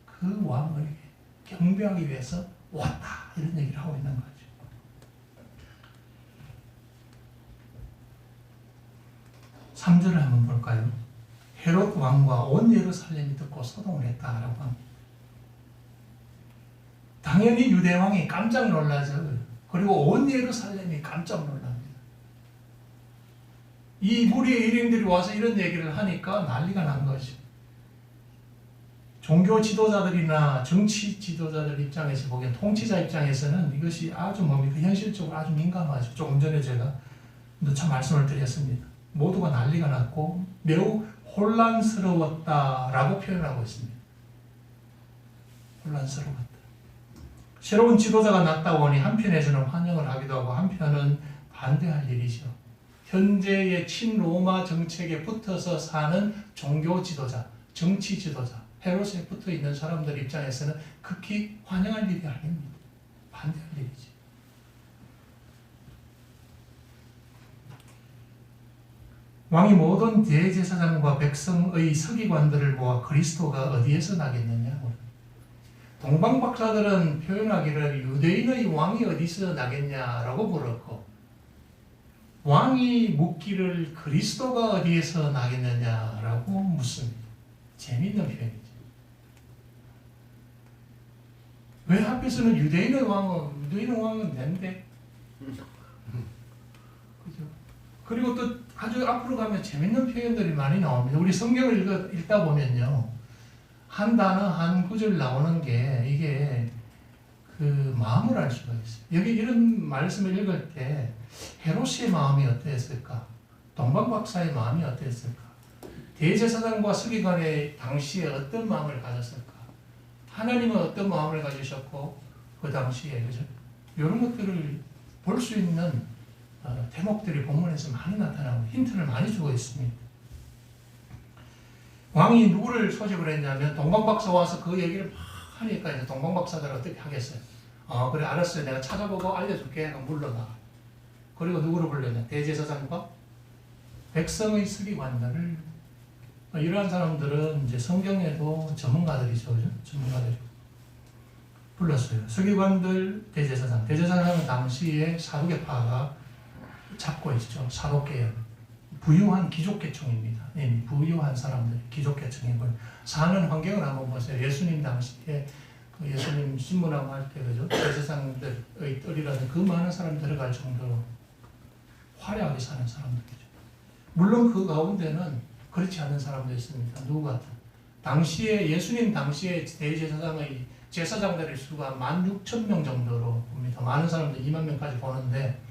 S1: 그 왕을 경배하기 위해서 왔다. 이런 얘기를 하고 있는 거죠. 삼 절을 한번 볼까요? 헤롯 왕과 온 예루살렘이 듣고 소동을 했다라고 합니다. 당연히 유대 왕이 깜짝 놀라죠. 그리고 온 예루살렘이 깜짝 놀랍니다. 이 무리의 일행들이 와서 이런 얘기를 하니까 난리가 난 거죠. 종교 지도자들이나 정치 지도자들 입장에서 보기엔 통치자 입장에서는 이것이 아주 뭡니까 현실적으로 아주 민감하죠. 조금 전에 제가 누차 말씀을 드렸습니다. 모두가 난리가 났고 매우 혼란스러웠다라고 표현하고 있습니다. 혼란스러웠다. 새로운 지도자가 났다고 하니 한편에서는 환영을 하기도 하고 한편은 반대할 일이죠. 현재의 친로마 정책에 붙어서 사는 종교 지도자, 정치 지도자, 헤롯에 붙어 있는 사람들 입장에서는 극히 환영할 일이 아닙니다. 반대할 일이죠. 왕이 모든 대제사장과 백성의 서기관들을 모아 그리스도가 어디에서 나겠느냐? 동방박사들은 표현하기를 유대인의 왕이 어디서 나겠냐라고 물었고, 왕이 묻기를 그리스도가 어디에서 나겠느냐라고 묻습니다. 재미있는 표현이죠. 왜 하필서는 유대인의 왕은 된대? 그죠? 그리고 또 아주 앞으로 가면 재밌는 표현들이 많이 나옵니다. 우리 성경을 읽다 보면요, 한 단어, 한 구절 나오는 게 이게 그 마음을 알 수가 있어요. 여기 이런 말씀을 읽을 때 헤롯의 마음이 어땠을까? 동방박사의 마음이 어땠을까? 대제사장과 서기관의 당시에 어떤 마음을 가졌을까? 하나님은 어떤 마음을 가지셨고 그 당시에, 그죠? 이런 것들을 볼 수 있는 대목들이 본문에서 많이 나타나고 힌트를 많이 주고 있습니다. 왕이 누구를 소집을 했냐면 동방박사 와서 그 얘기를 막 하니까 이제 동방박사들 어떻게 하겠어요? 그래 알았어요. 내가 찾아보고 알려줄게 하고 물러나. 그리고 누구를 불렀냐? 대제사장과 백성의 서기관들을. 이러한 사람들은 이제 성경에도 전문가들이죠. 그죠? 전문가들이 불렀어요. 서기관들, 대제사장. 대제사장은 당시에 사두개파가 잡고 있죠. 사도계열. 부유한 귀족계층입니다. 부유한 사람들, 귀족계층이고 사는 환경을 한번 보세요. 예수님 당시에 그 예수님 신문하고 할 때, 그죠? 대제사장들의 뜰이라는 그 많은 사람이 들어갈 정도로 화려하게 사는 사람들이죠. 물론 그 가운데는 그렇지 않은 사람도 있습니다. 누구 같은? 당시에 예수님 당시에 대제사장의 제사장들의 수가 16,000명 정도로 봅니다. 많은 사람들 2만 명까지 보는데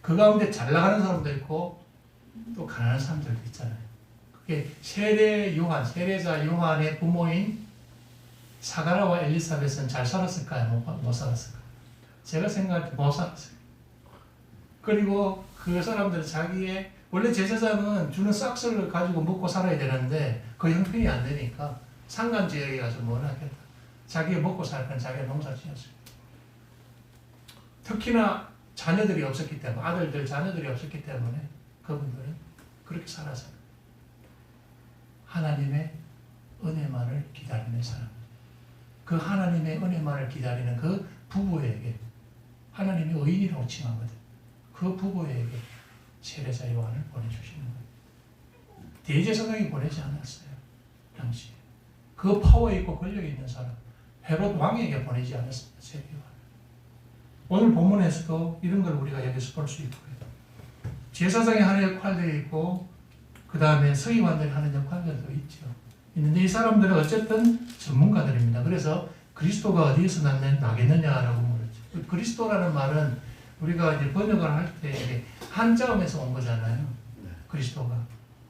S1: 그 가운데 잘 나가는 사람도 있고 또 가난한 사람들도 있잖아요. 그게 세례자 요한의 부모인 사가라와 엘리사벳은 잘 살았을까요? 못 살았을까요? 제가 생각할 때 못 살았어요. 그리고 그 사람들은 자기의 원래 제사장은 주는 싹스를 가지고 먹고 살아야 되는데 그 형편이 안 되니까 산간 지역에 가서 뭘 하겠다. 자기가 먹고 살 건 자기가 농사 지었어요. 특히나 자녀들이 없었기 때문에, 아들들 자녀들이 없었기 때문에 그분들은 그렇게 살았어요. 하나님의 은혜만을 기다리는 사람. 그 하나님의 은혜만을 기다리는 그 부부에게 하나님이 의인이라고 칭하거든. 그 부부에게 세례자 요한을 보내주시는 거예요. 대제사장이 보내지 않았어요. 당시에. 그 파워 있고 권력 있는 사람, 헤롯 왕에게 보내지 않았습니다. 세례 요한. 오늘 본문에서도 이런 걸 우리가 여기서 볼 수 있고요. 제사장이 하는 역할들이 있고 그 다음에 서기관들이 하는 역할들도 있죠. 있는데 이 사람들은 어쨌든 전문가들입니다. 그래서 그리스도가 어디에서 나겠느냐라고 물었죠. 그리스도라는 말은 우리가 이제 번역을 할 때 한자음에서 온 거잖아요. 그리스도가.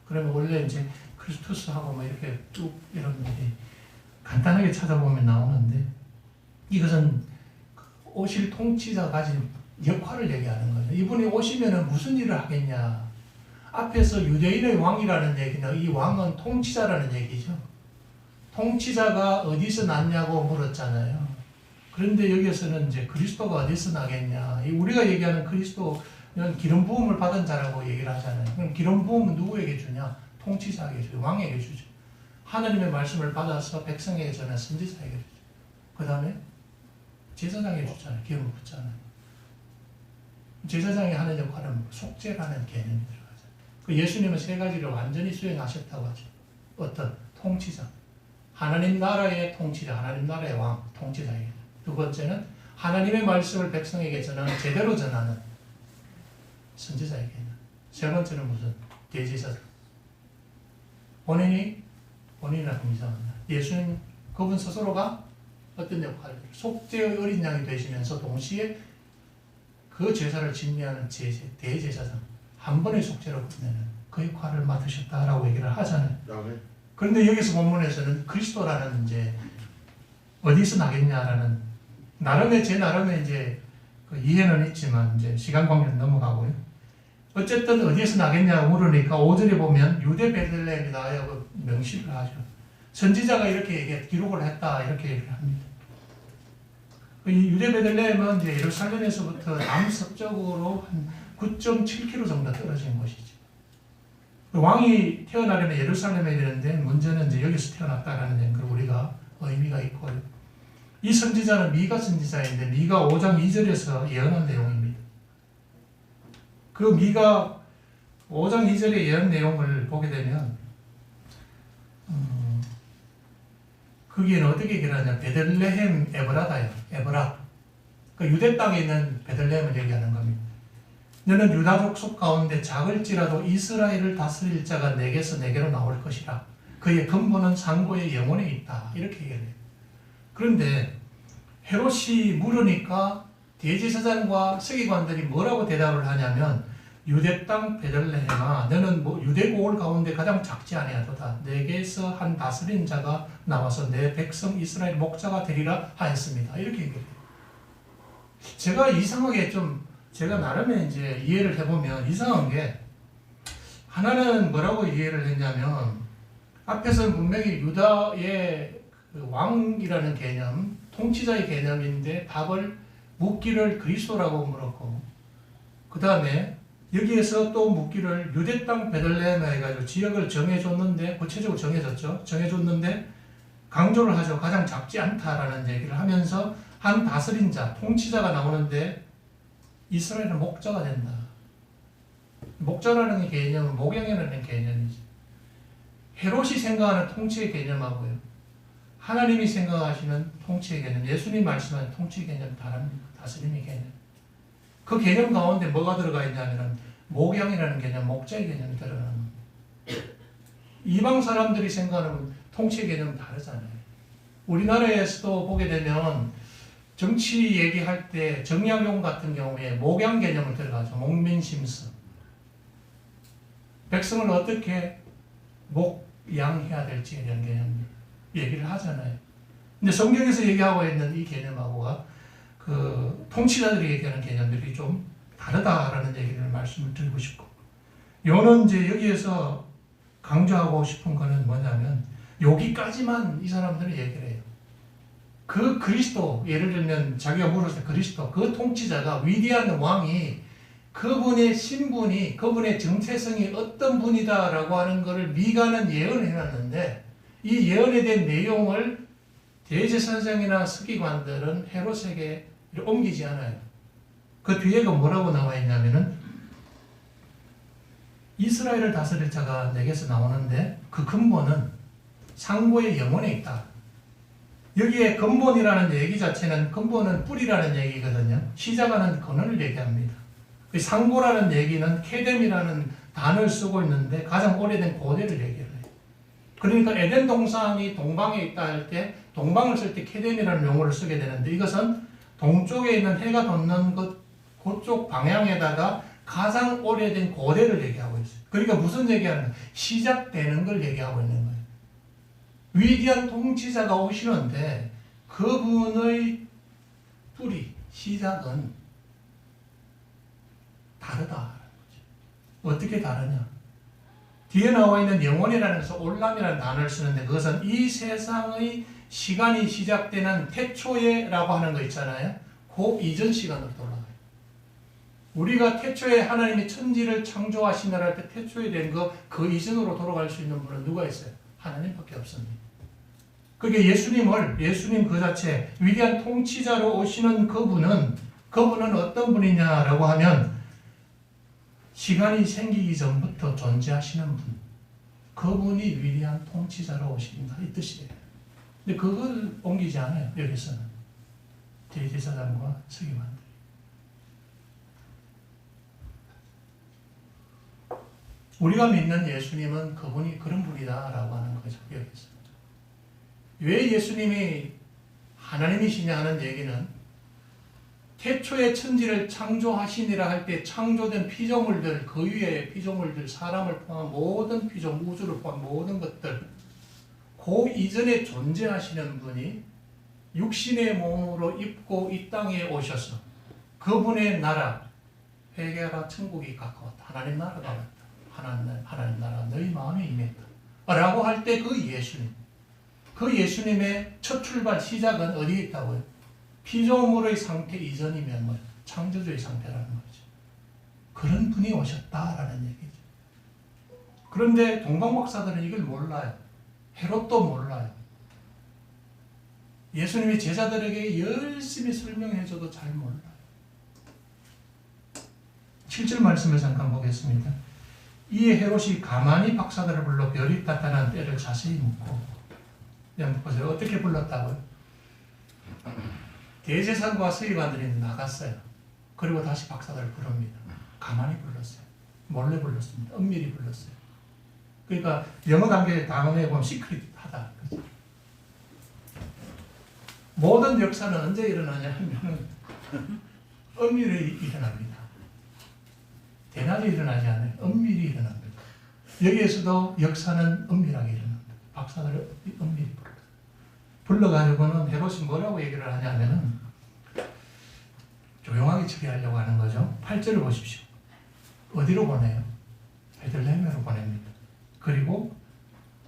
S1: 그러면 원래 이제 크리스투스하고 뭐 이렇게 쭉 이런 일이 간단하게 찾아보면 나오는데 이것은 오실 통치자가 가진 역할을 얘기하는 거죠. 이분이 오시면은 무슨 일을 하겠냐. 앞에서 유대인의 왕이라는 얘기는 이 왕은 통치자라는 얘기죠. 통치자가 어디서 났냐고 물었잖아요. 그런데 여기에서는 이제 그리스도가 어디서 나겠냐. 우리가 얘기하는 그리스도는 기름 부음을 받은 자라고 얘기를 하잖아요. 그럼 기름 부음은 누구에게 주냐? 통치자에게 주죠. 왕에게 주죠. 하나님의 말씀을 받아서 백성에게 전한 선지자에게 주죠. 그 다음에 제사장에게 주잖아요. 기름을 붓잖아요. 제사장이 하는 역할은 속죄라는 개념이 들어가죠. 그 예수님은 세 가지를 완전히 수행하셨다고 하죠. 어떤? 통치자. 하나님 나라의 통치자, 하나님 나라의 왕, 통치자에게. 두 번째는 하나님의 말씀을 백성에게 전하는, 제대로 전하는 선지자에게는. 세 번째는 무슨? 대제사장. 본인이라고 이상합니다. 예수님, 그분 스스로가 어떤 역할을, 속죄의 어린 양이 되시면서 동시에 그 제사를 진미하는 대제사장, 한 번의 속죄로 끝내는 그 역할을 맡으셨다라고 얘기를 하잖아요.
S2: 아멘.
S1: 그런데 여기서 본문에서는 그리스도라는 이제 어디서 나겠냐라는 나름의 제 나름의 이제 그 이해는 있지만 이제 시간 관계는 넘어가고요. 어쨌든 어디에서 나겠냐고 물으니까 5절에 보면 유대 베들레헴이다 하고 명시를 하죠. 선지자가 이렇게 기록을 했다 이렇게 얘기를 합니다. 이 유대 베들레헴은 이제 예루살렘에서부터 남서쪽으로 한 9.7km 정도 떨어진 곳이죠. 왕이 태어나려면 예루살렘에 되는데 문제는 이제 여기서 태어났다라는 점, 그 우리가 의미가 있고요. 이 선지자는 미가 선지자인데 미가 5장 2절에서 예언한 내용입니다. 그 미가 5장 2절의 예언 내용을 보게 되면 거기에는 어떻게 얘기하냐 베들레헴 에브라다요. 에브라. 그 유대 땅에 있는 베들레헴을 얘기하는 겁니다. 너는 유다 족속 가운데 작을지라도 이스라엘을 다스릴 자가 내게서 내게로 나올 것이라. 그의 근본은 상고의 영혼에 있다. 이렇게 얘기해요. 그런데 헤롯이 물으니까 대제사장과 서기관들이 뭐라고 대답을 하냐면 유대 땅 베들레헴아 너는 유대 고을 가운데 가장 작지 아니하도다. 내게서 한 다스린 자가 나와서 내 백성 이스라엘 목자가 되리라 하였습니다. 이렇게 얘기해요. 제가 이상하게 제가 나름의 이제 이해를 해보면 이상한 게 하나는 뭐라고 이해를 했냐면 앞에서는 분명히 유다의 그 왕이라는 개념, 통치자의 개념인데 답을 묻기를 그리스도라고 물었고 그 다음에 여기에서 또 묻기를 유대 땅 베들레헴 해가지고 지역을 정해줬는데 구체적으로 정해줬는데 강조를 하죠. 가장 작지 않다라는 얘기를 하면서 한 다스린 자, 통치자가 나오는데 이스라엘은 목자가 된다. 목자라는 개념은 목양이라는 개념이지. 헤롯이 생각하는 통치의 개념하고요. 하나님이 생각하시는 통치의 개념, 예수님 말씀하는 통치의 개념 다릅니다. 다스림의 개념. 그 개념 가운데 뭐가 들어가 있냐면 목양이라는 개념, 목자의 개념이 들어가는 겁니다. 이방 사람들이 생각하는 통치의 개념은 다르잖아요. 우리나라에서도 보게 되면 정치 얘기할 때 정약용 같은 경우에 목양 개념을 들어가죠. 목민심서. 백성을 어떻게 목양해야 될지에 대한 개념 얘기를 하잖아요. 근데 성경에서 얘기하고 있는 이 개념하고가 그 통치자들이 얘기하는 개념들이 좀 다르다라는 얘기를 말씀을 드리고 싶고, 요는 이제 여기에서 강조하고 싶은 거는 뭐냐면 여기까지만 이 사람들은 얘기를 해요. 그 그리스도, 예를 들면 자기가 물었을 때 그리스도, 그 통치자가 위대한 왕이 그분의 신분이, 그분의 정체성이 어떤 분이다라고 하는 것을 미가는 예언을 해놨는데 이 예언에 대한 내용을 대제사장이나 서기관들은 헤롯에게 옮기지 않아요. 그 뒤에가 뭐라고 나와 있냐면은 이스라엘을 다스릴 자가 내게서 나오는데 그 근본은 상고의 영혼에 있다. 여기에 근본이라는 얘기 자체는 근본은 뿌리라는 얘기거든요. 시작하는 근원을 얘기합니다. 상고라는 얘기는 케뎀이라는 단어를 쓰고 있는데 가장 오래된 고대를 얘기해요. 그러니까 에덴 동산이 동방에 있다 할 때 동방을 쓸 때 케뎀이라는 용어를 쓰게 되는데 이것은 동쪽에 있는 해가 돋는 그쪽 방향에다가 가장 오래된 고대를 얘기하고 있어요. 그러니까 무슨 얘기하는 거예요? 시작되는 걸 얘기하고 있는 거예요. 위대한 통치자가 오시는데 그분의 뿌리, 시작은 다르다. 어떻게 다르냐? 뒤에 나와 있는 영혼이라는 것은 올람이라는 단어를 쓰는데 그것은 이 세상의 시간이 시작되는 태초에라고 하는 거 있잖아요. 그 이전 시간으로 돌아가요. 우리가 태초에 하나님이 천지를 창조하시느라 할 때 태초에 된 그 이전으로 돌아갈 수 있는 분은 누가 있어요? 하나님밖에 없습니다. 그게 예수님 그 자체 위대한 통치자로 오시는 그분은 어떤 분이냐라고 하면 시간이 생기기 전부터 존재하시는 분, 그분이 위대한 통치자로 오신다 이 뜻이에요. 근데 그걸 옮기지 않아요. 여기서는 대제사장과 서기관들. 우리가 믿는 예수님은 그분이 그런 분이다라고 하는 거죠. 여기서 왜 예수님이 하나님이시냐 하는 얘기는 태초에 천지를 창조하시니라 할 때 창조된 피조물들, 그 위에 피조물들, 사람을 포함한 모든 피조물, 우주를 포함한 모든 것들, 그 이전에 존재하시는 분이 육신의 몸으로 입고 이 땅에 오셔서 그분의 나라, 회개하라 천국이 가까웠다. 하나님 나라가 왔다. 하나님 나라 너희 마음에 임했다. 라고 할 때 그 예수님, 그 예수님의 첫 출발 시작은 어디에 있다고요? 피조물의 상태 이전이면 뭐 창조주의 상태라는 거죠. 그런 분이 오셨다라는 얘기죠. 그런데 동방박사들은 이걸 몰라요. 헤롯도 몰라요. 예수님이 제자들에게 열심히 설명해줘도 잘 몰라요. 7절 말씀을 잠깐 보겠습니다. 이에 헤롯이 가만히 박사들을 불러 별이 나타난 때를 자세히 묻고, 보세요. 어떻게 불렀다고요? 대제사장과 서기관들이 나갔어요. 그리고 다시 박사들을 부릅니다. 가만히 불렀어요. 몰래 불렀습니다. 은밀히 불렀어요. 그러니까 영어 단계 단어에 보면 시크릿하다. 그렇죠? 모든 역사는 언제 일어나냐 하면 은밀히 일어납니다. 대낮에 일어나지 않아요. 은밀히 일어납니다. 여기에서도 역사는 은밀하게 일어납니다. 박사들을 은밀히 불러가지고는 헤롯이 뭐라고 얘기를 하냐면은 조용하게 처리하려고 하는 거죠. 8절을 보십시오. 어디로 보내요? 베들레헴으로 보냅니다. 그리고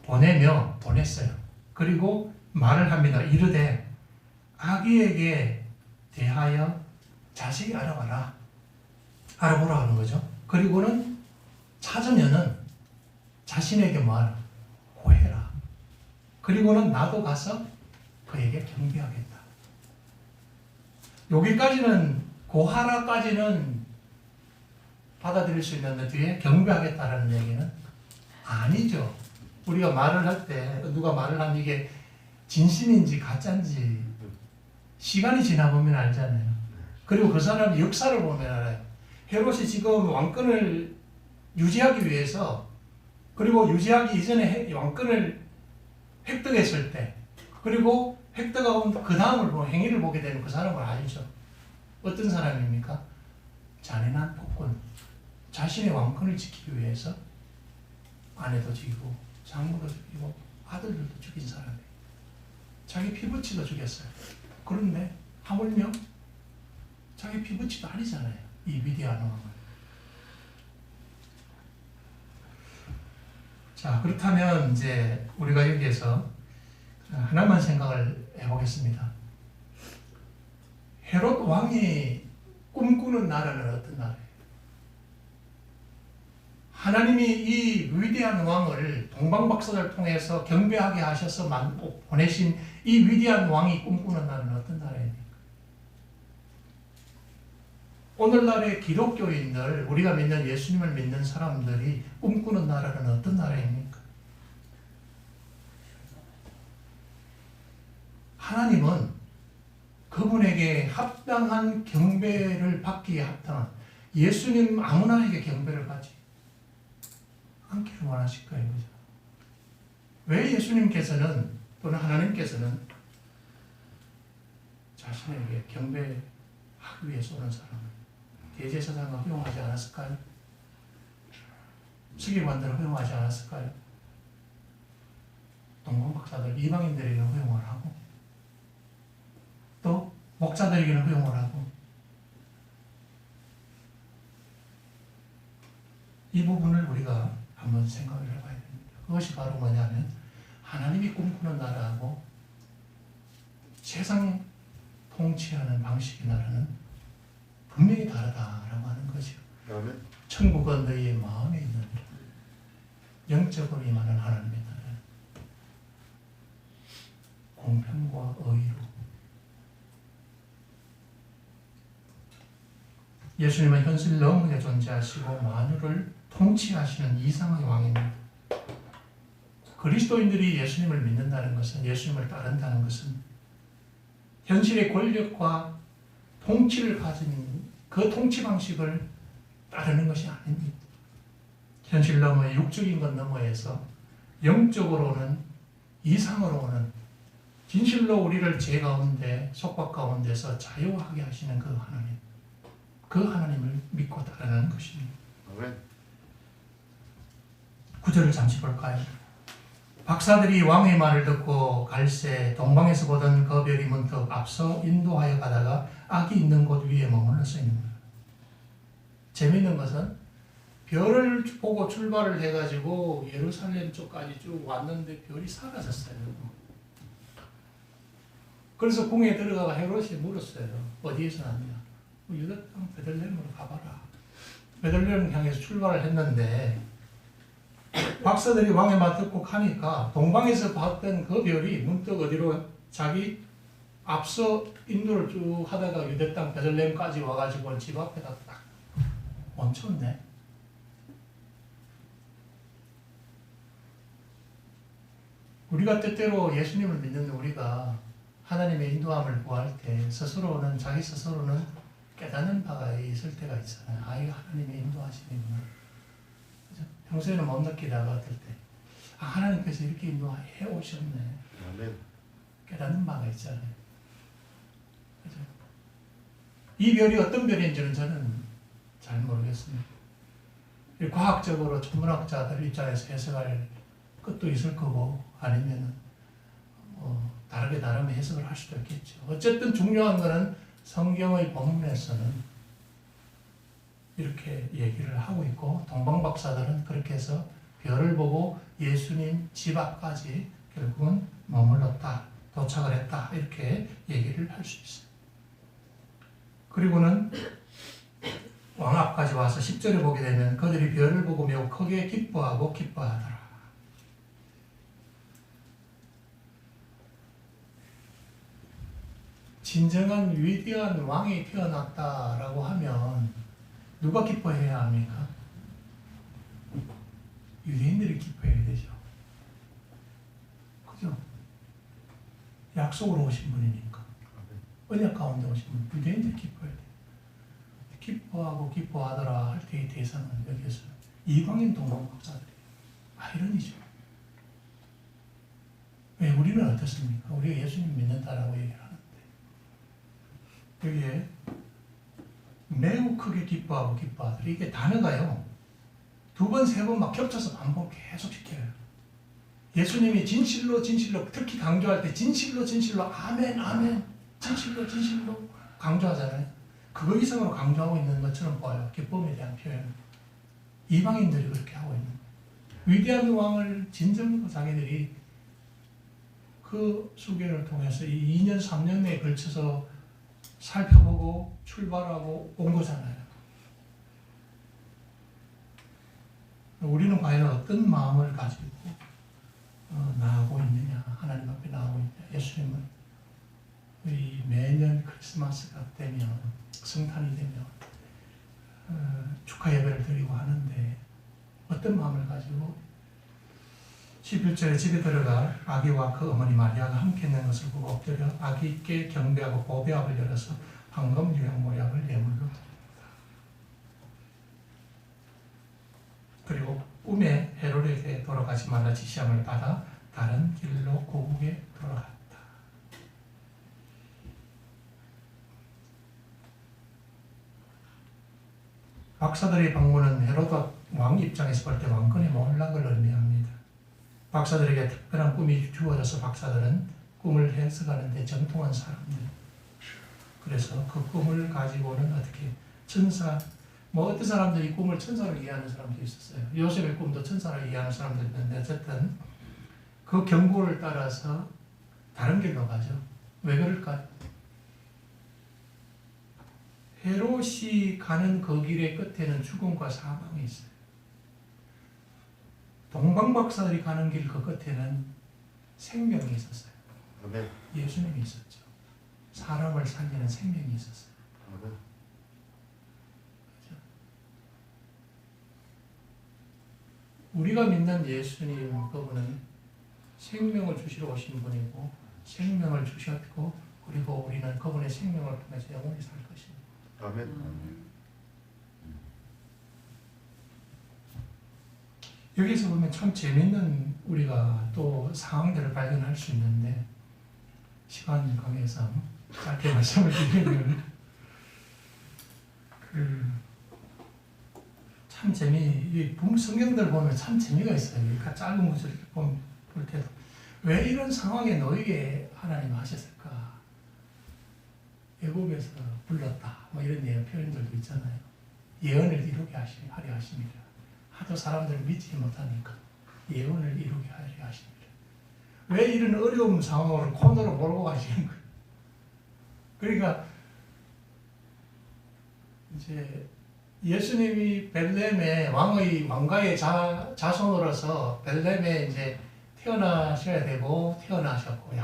S1: 보냈어요. 그리고 말을 합니다. 이르되 아기에게 대하여 자세히 알아보라 하는 거죠. 그리고는 찾으면은 자신에게 뭐하라? 고해라. 그리고는 나도 가서 그에게 경배하겠다. 여기까지는 고하라까지는 받아들일 수 있는데 뒤에 경배하겠다라는 얘기는 아니죠. 우리가 말을 할 때 누가 말을 하면 이게 진심인지 가짜인지 시간이 지나보면 알잖아요. 그리고 그 사람의 역사를 보면 알아요. 헤롯이 지금 왕권을 유지하기 위해서, 그리고 유지하기 이전에 왕권을 획득했을 때, 그리고 획득하고 그 다음을 보면 행위를 보게 되는 그 사람을 알죠. 어떤 사람입니까? 잔인한 폭군. 자신의 왕권을 지키기 위해서 아내도 죽이고 장모도 죽이고 아들들도 죽인 사람이에요. 자기 피부치도 죽였어요. 그런데 하물며 자기 피부치도 아니잖아요. 이 위대한 왕을. 자, 그렇다면 이제 우리가 여기에서 하나만 생각을 해보겠습니다. 헤롯 왕이 꿈꾸는 나라는 어떤 나라예요? 하나님이 이 위대한 왕을 동방박사를 통해서 경배하게 하셔서 보내신 이 위대한 왕이 꿈꾸는 나라는 어떤 나라입니까? 오늘날의 기독교인들, 우리가 믿는 예수님을 믿는 사람들이 꿈꾸는 나라는 어떤 나라입니까? 하나님은 그분에게 합당한 경배를 받기에 합당한, 예수님 아무나에게 경배를 받지 않기를 원하실 거예요. 그죠? 왜 예수님께서는 또는 하나님께서는 자신에게 경배하기 위해서 오는 사람을 대제사장을 허용하지 않았을까요? 서기관들을 허용하지 않았을까요? 동방박사들, 이방인들에게는 허용을 하고 또 목사들에게는 허용을 하고, 이 부분을 우리가 한번 생각을 해봐야 됩니다. 그것이 바로 뭐냐면 하나님이 꿈꾸는 나라하고 세상 통치하는 방식의 나라는 분명히 다르다라고 하는 거죠.
S2: 아멘.
S1: 천국은 너희의 마음에 있는 영적으로 임하는 하나님의 나라, 공평과 의로. 예수님은 현실 너머에 존재하시고 만유를 통치하시는 이상의 왕입니다. 그리스도인들이 예수님을 믿는다는 것은, 예수님을 따른다는 것은 현실의 권력과 통치를 가진 그 통치 방식을 따르는 것이 아닙니다. 현실 너머에, 육적인 것 너머에서 영적으로는, 이상으로 오는 진실로 우리를 죄 가운데 속박 가운데서 자유하게 하시는 그 하나님, 그 하나님을 믿고 따르는 것입니다.
S2: 아멘.
S1: 9절을 잠시 볼까요? 박사들이 왕의 말을 듣고 갈새 동방에서 보던 그 별이 문득 앞서 인도하여 가다가 악이 있는 곳 위에 머물러 서 있는 거예요. 재미있는 것은 별을 보고 출발을 해가지고 예루살렘 쪽까지 쭉 왔는데 별이 사라졌어요. 그래서 궁에 들어가가 헤롯이 물었어요. 어디에서 났냐? 유다 땅 베들레헴으로 가봐라. 베들레헴 향해서 출발을 했는데 박사들이 왕의 말 듣고 가니까 동방에서 봤던 그 별이 문득 어디로 자기 앞서 인도를 쭉 하다가 유대 땅 베들레헴까지 와가지고 집 앞에다 딱 멈췄네. 우리가 때때로 예수님을 믿는 우리가 하나님의 인도함을 구할 때 스스로는 자기 스스로는 깨닫는 바가 있을 때가 있잖아요. 아, 이거 하나님의 인도하시는구나. 평소에는 못 느끼다가 어떨 때 아, 하나님께서 이렇게 인도해 오셨네.
S2: 아멘.
S1: 깨닫는 바가 있잖아요. 그죠? 이 별이 어떤 별인지는 저는 잘 모르겠습니다. 과학적으로 천문학자들 입장에서 해석할 것도 있을 거고 아니면 다르게 나름 해석을 할 수도 있겠죠. 어쨌든 중요한 것은 성경의 본문에서는 이렇게 얘기를 하고 있고 동방박사들은 그렇게 해서 별을 보고 예수님 집 앞까지 결국은 머물렀다, 도착을 했다 이렇게 얘기를 할 수 있어요. 그리고는 왕 앞까지 와서 10절에 보게 되면 그들이 별을 보고 매우 크게 기뻐하고 기뻐하더라. 진정한 위대한 왕이 태어났다라고 하면 누가 기뻐해야 합니까? 유대인들이 기뻐해야 되죠. 그죠? 약속으로 오신 분이니까. 언약 가운데 오신 분, 유대인들이 기뻐해야 돼요. 기뻐하고 기뻐하더라 할 때의 대상은 여기에서 이방인 동방박사들이에요. 아이러니죠. 왜 우리는 어떻습니까? 우리가 예수님 믿는다라고 얘기를 하는데 여기에 매우 크게 기뻐하고 기뻐하더라. 이게 단어가요. 두 번, 세 번 막 겹쳐서 반복 계속 시켜요. 예수님이 진실로 진실로 특히 강조할 때 진실로 진실로 아멘 아멘 진실로 진실로 강조하잖아요. 그거 이상으로 강조하고 있는 것처럼 보여요. 기쁨에 대한 표현. 이방인들이 그렇게 하고 있는 거예요. 위대한 왕을 진정으로 자기들이 그 수계를 통해서 이 2년, 3년 내에 걸쳐서 살펴보고 출발하고 온 거잖아요. 우리는 과연 어떤 마음을 가지고 나아가고 있느냐, 하나님 앞에 나아가고 있느냐. 예수님은 우리 매년 크리스마스가 되면, 성탄이 되면 축하 예배를 드리고 하는데 어떤 마음을 가지고 11절에 집에 들어가 아기와 그 어머니 마리아가 함께 있는 것을 보고 엎드려 아기께 경배하고 보배압을 열어서 황금 유향모약을 예물로 드립니다. 그리고 꿈에 헤롯에게 돌아가지 말라 지시함을 받아 다른 길로 고국에 돌아갔다. 박사들의 방문은 헤롯 왕 입장에서 볼 때 왕권의 몰락을 의미합니다. 박사들에게 특별한 꿈이 주어져서 박사들은 꿈을 해석하는 데 정통한 사람들. 그래서 그 꿈을 가지고는 어떻게 천사, 어떤 사람들이 꿈을 천사로 이해하는 사람도 있었어요. 요셉의 꿈도 천사로 이해하는 사람도 있는데 어쨌든 그 경고를 따라서 다른 길로 가죠. 왜 그럴까요? 헤롯이 가는 그 길의 끝에는 죽음과 사망이 있어요. 동방박사들이 가는 길 그 끝에는 생명이 있었어요.
S2: 아멘.
S1: 예수님이 있었죠. 사람을 살리는 생명이 있었어요.
S2: 아멘.
S1: 그렇죠? 우리가 믿는 예수님 그분은 생명을 주시러 오신 분이고 생명을 주셨고 그리고 우리는 그분의 생명을 통해서 영원히 살 것입니다.
S2: 아멘.
S1: 여기서 보면 참 재밌는 우리가 또 상황들을 발견할 수 있는데 시간 관계상 짧게 말씀을 드리면 참 성경들 보면 참 재미가 있어요. 그러니까 짧은 구절 볼 때도 왜 이런 상황에 놓이게 하나님 하셨을까? 애국에서 불렀다. 뭐 이런 표현들도 있잖아요. 예언을 이루게 하려 하십니다. 하도 사람들을 믿지 못하니까 예언을 이루게 하려 하십니다. 왜 이런 어려운 상황을 코너로 몰고 가시는 거예요? 그러니까 이제 예수님이 벨렘의 왕가의 자손으로서 벨렘에 이제 태어나셔야 되고 태어나셨고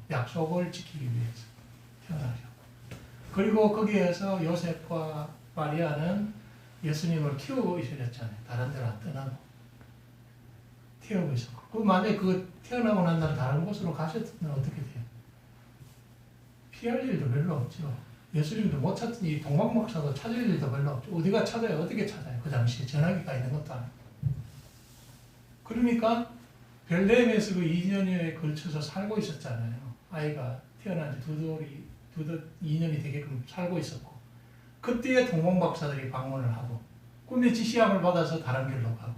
S1: 약속을 지키기 위해서 태어나셨고 그리고 거기에서 요셉과 마리아는 예수님을 키우고 있으셨잖아요. 다른 데로 안 떠나고 키우고 있었고 그 만약에 태어나고 난 날 다른 곳으로 가셨으면 어떻게 돼요? 피할 일도 별로 없죠. 예수님도 못 찾더니 동방박사도 찾을 일도 별로 없죠. 어디가 찾아요? 어떻게 찾아요? 그 당시에 전화기가 있는 것도 아니고. 그러니까 벨레헴에서 그 2년여에 걸쳐서 살고 있었잖아요. 아이가 태어난 지 2년이 되게끔 살고 있었고 그때에 동방박사들이 방문을 하고 꿈의 지시함을 받아서 다른 길로 가고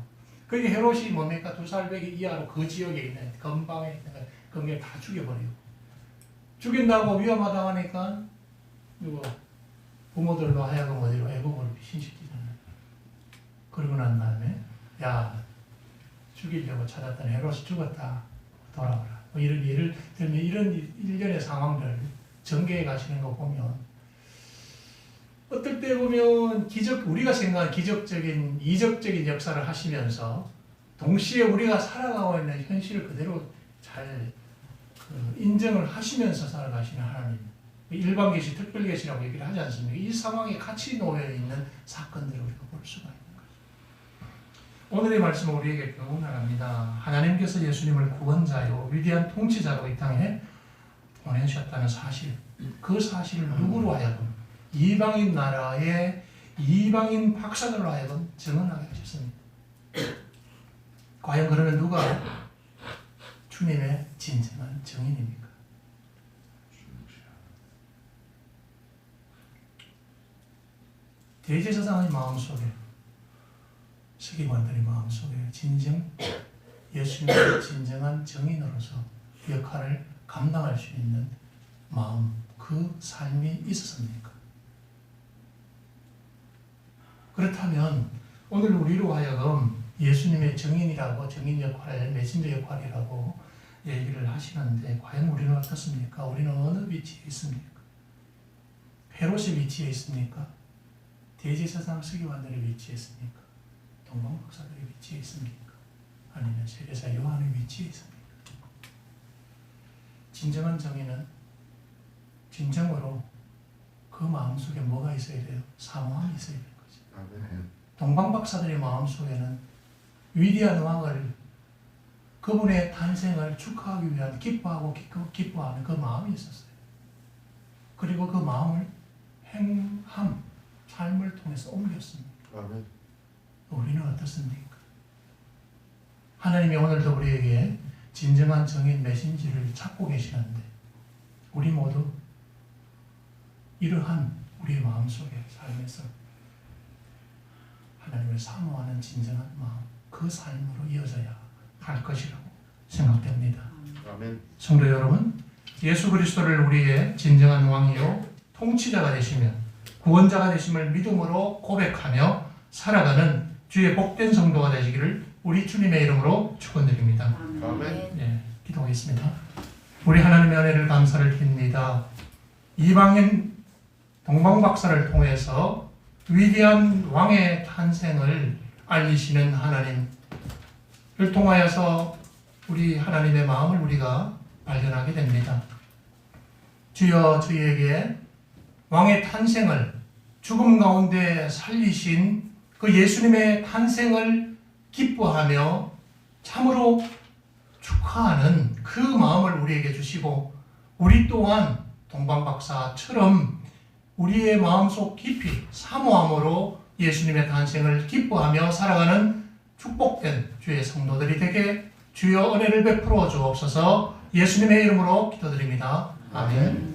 S1: 그게 헤롯이 뭡니까? 2살 배기 이하로 그 지역에 있는 건방에 있는 건게 다 죽여버리고 죽인다고 위험하다 하니까 부모들로 하여금 어디로 애국으로 신시키잖아요. 그러고 난 다음에 죽이려고 찾았던 헤롯이 죽었다. 돌아오라. 뭐 이런 예를 들면 이런 일련의 상황들 전개해 가시는 거 보면 어떨 때 보면 우리가 생각하는 이적적인 역사를 하시면서 동시에 우리가 살아가고 있는 현실을 그대로 잘 인정을 하시면서 살아가시는 하나님. 일반 계시, 특별 계시라고 얘기를 하지 않습니까? 이 상황에 같이 놓여 있는 사건들을 우리가 볼 수가 있는 거죠. 오늘의 말씀은 우리에게 교훈합니다. 하나님께서 예수님을 구원자요 위대한 통치자로 이 땅에 보내셨다는 사실, 그 사실을 누구로 하여금 이방인 나라의 이방인 박사들로 하여금 증언하게 하셨습니다. 과연 그러면 누가 주님의 진정한 증인입니까? 대제사장의 마음속에 서기관들의 마음속에 예수님의 진정한 증인으로서 역할을 감당할 수 있는 마음, 그 삶이 있었습니까? 그렇다면 오늘 우리로 하여금 예수님의 증인이라고 증인 역할, 메신저 역할이라고 얘기를 하시는데 과연 우리는 어떻습니까? 우리는 어느 위치에 있습니까? 헤롯의 위치에 있습니까? 대제사장 서기관들의 위치에 있습니까? 동방박사들의 위치에 있습니까? 아니면 세례사 요한의 위치에 있습니까? 진정한 정의는 진정으로 그 마음속에 뭐가 있어야 돼요? 사모함이 있어야 되는 거죠. 동방박사들의 마음속에는 위대한 왕을 그분의 탄생을 축하하기 위한 기뻐하고 기뻐하는 그 마음이 있었어요. 그리고 그 마음을 삶을 통해서 옮겼습니다.
S2: 아멘.
S1: 우리는 어떻습니까? 하나님이 오늘도 우리에게 진정한 정인 메신지를 찾고 계시는데 우리 모두 이러한 우리의 마음속에 삶에서 하나님을 사모하는 진정한 마음, 그 삶으로 이어져야 할 것이라고 생각됩니다.
S2: 아멘.
S1: 성도 여러분, 예수 그리스도를 우리의 진정한 왕이요 통치자가 되시며 구원자가 되심을 믿음으로 고백하며 살아가는 주의 복된 성도가 되시기를 우리 주님의 이름으로 축원드립니다.
S2: 아멘.
S1: 네, 기도하겠습니다. 우리 하나님의 은혜를 감사를 드립니다. 이방인 동방박사를 통해서 위대한 왕의 탄생을 알리시는 하나님을 통하여서 우리 하나님의 마음을 우리가 발견하게 됩니다. 주여 저희에게 왕의 탄생을 죽음 가운데 살리신 그 예수님의 탄생을 기뻐하며 참으로 축하하는 그 마음을 우리에게 주시고 우리 또한 동방박사처럼 우리의 마음속 깊이 사모함으로 예수님의 탄생을 기뻐하며 살아가는 축복된 주의 성도들이 되게 주여 은혜를 베풀어 주옵소서. 예수님의 이름으로 기도드립니다. 아멘.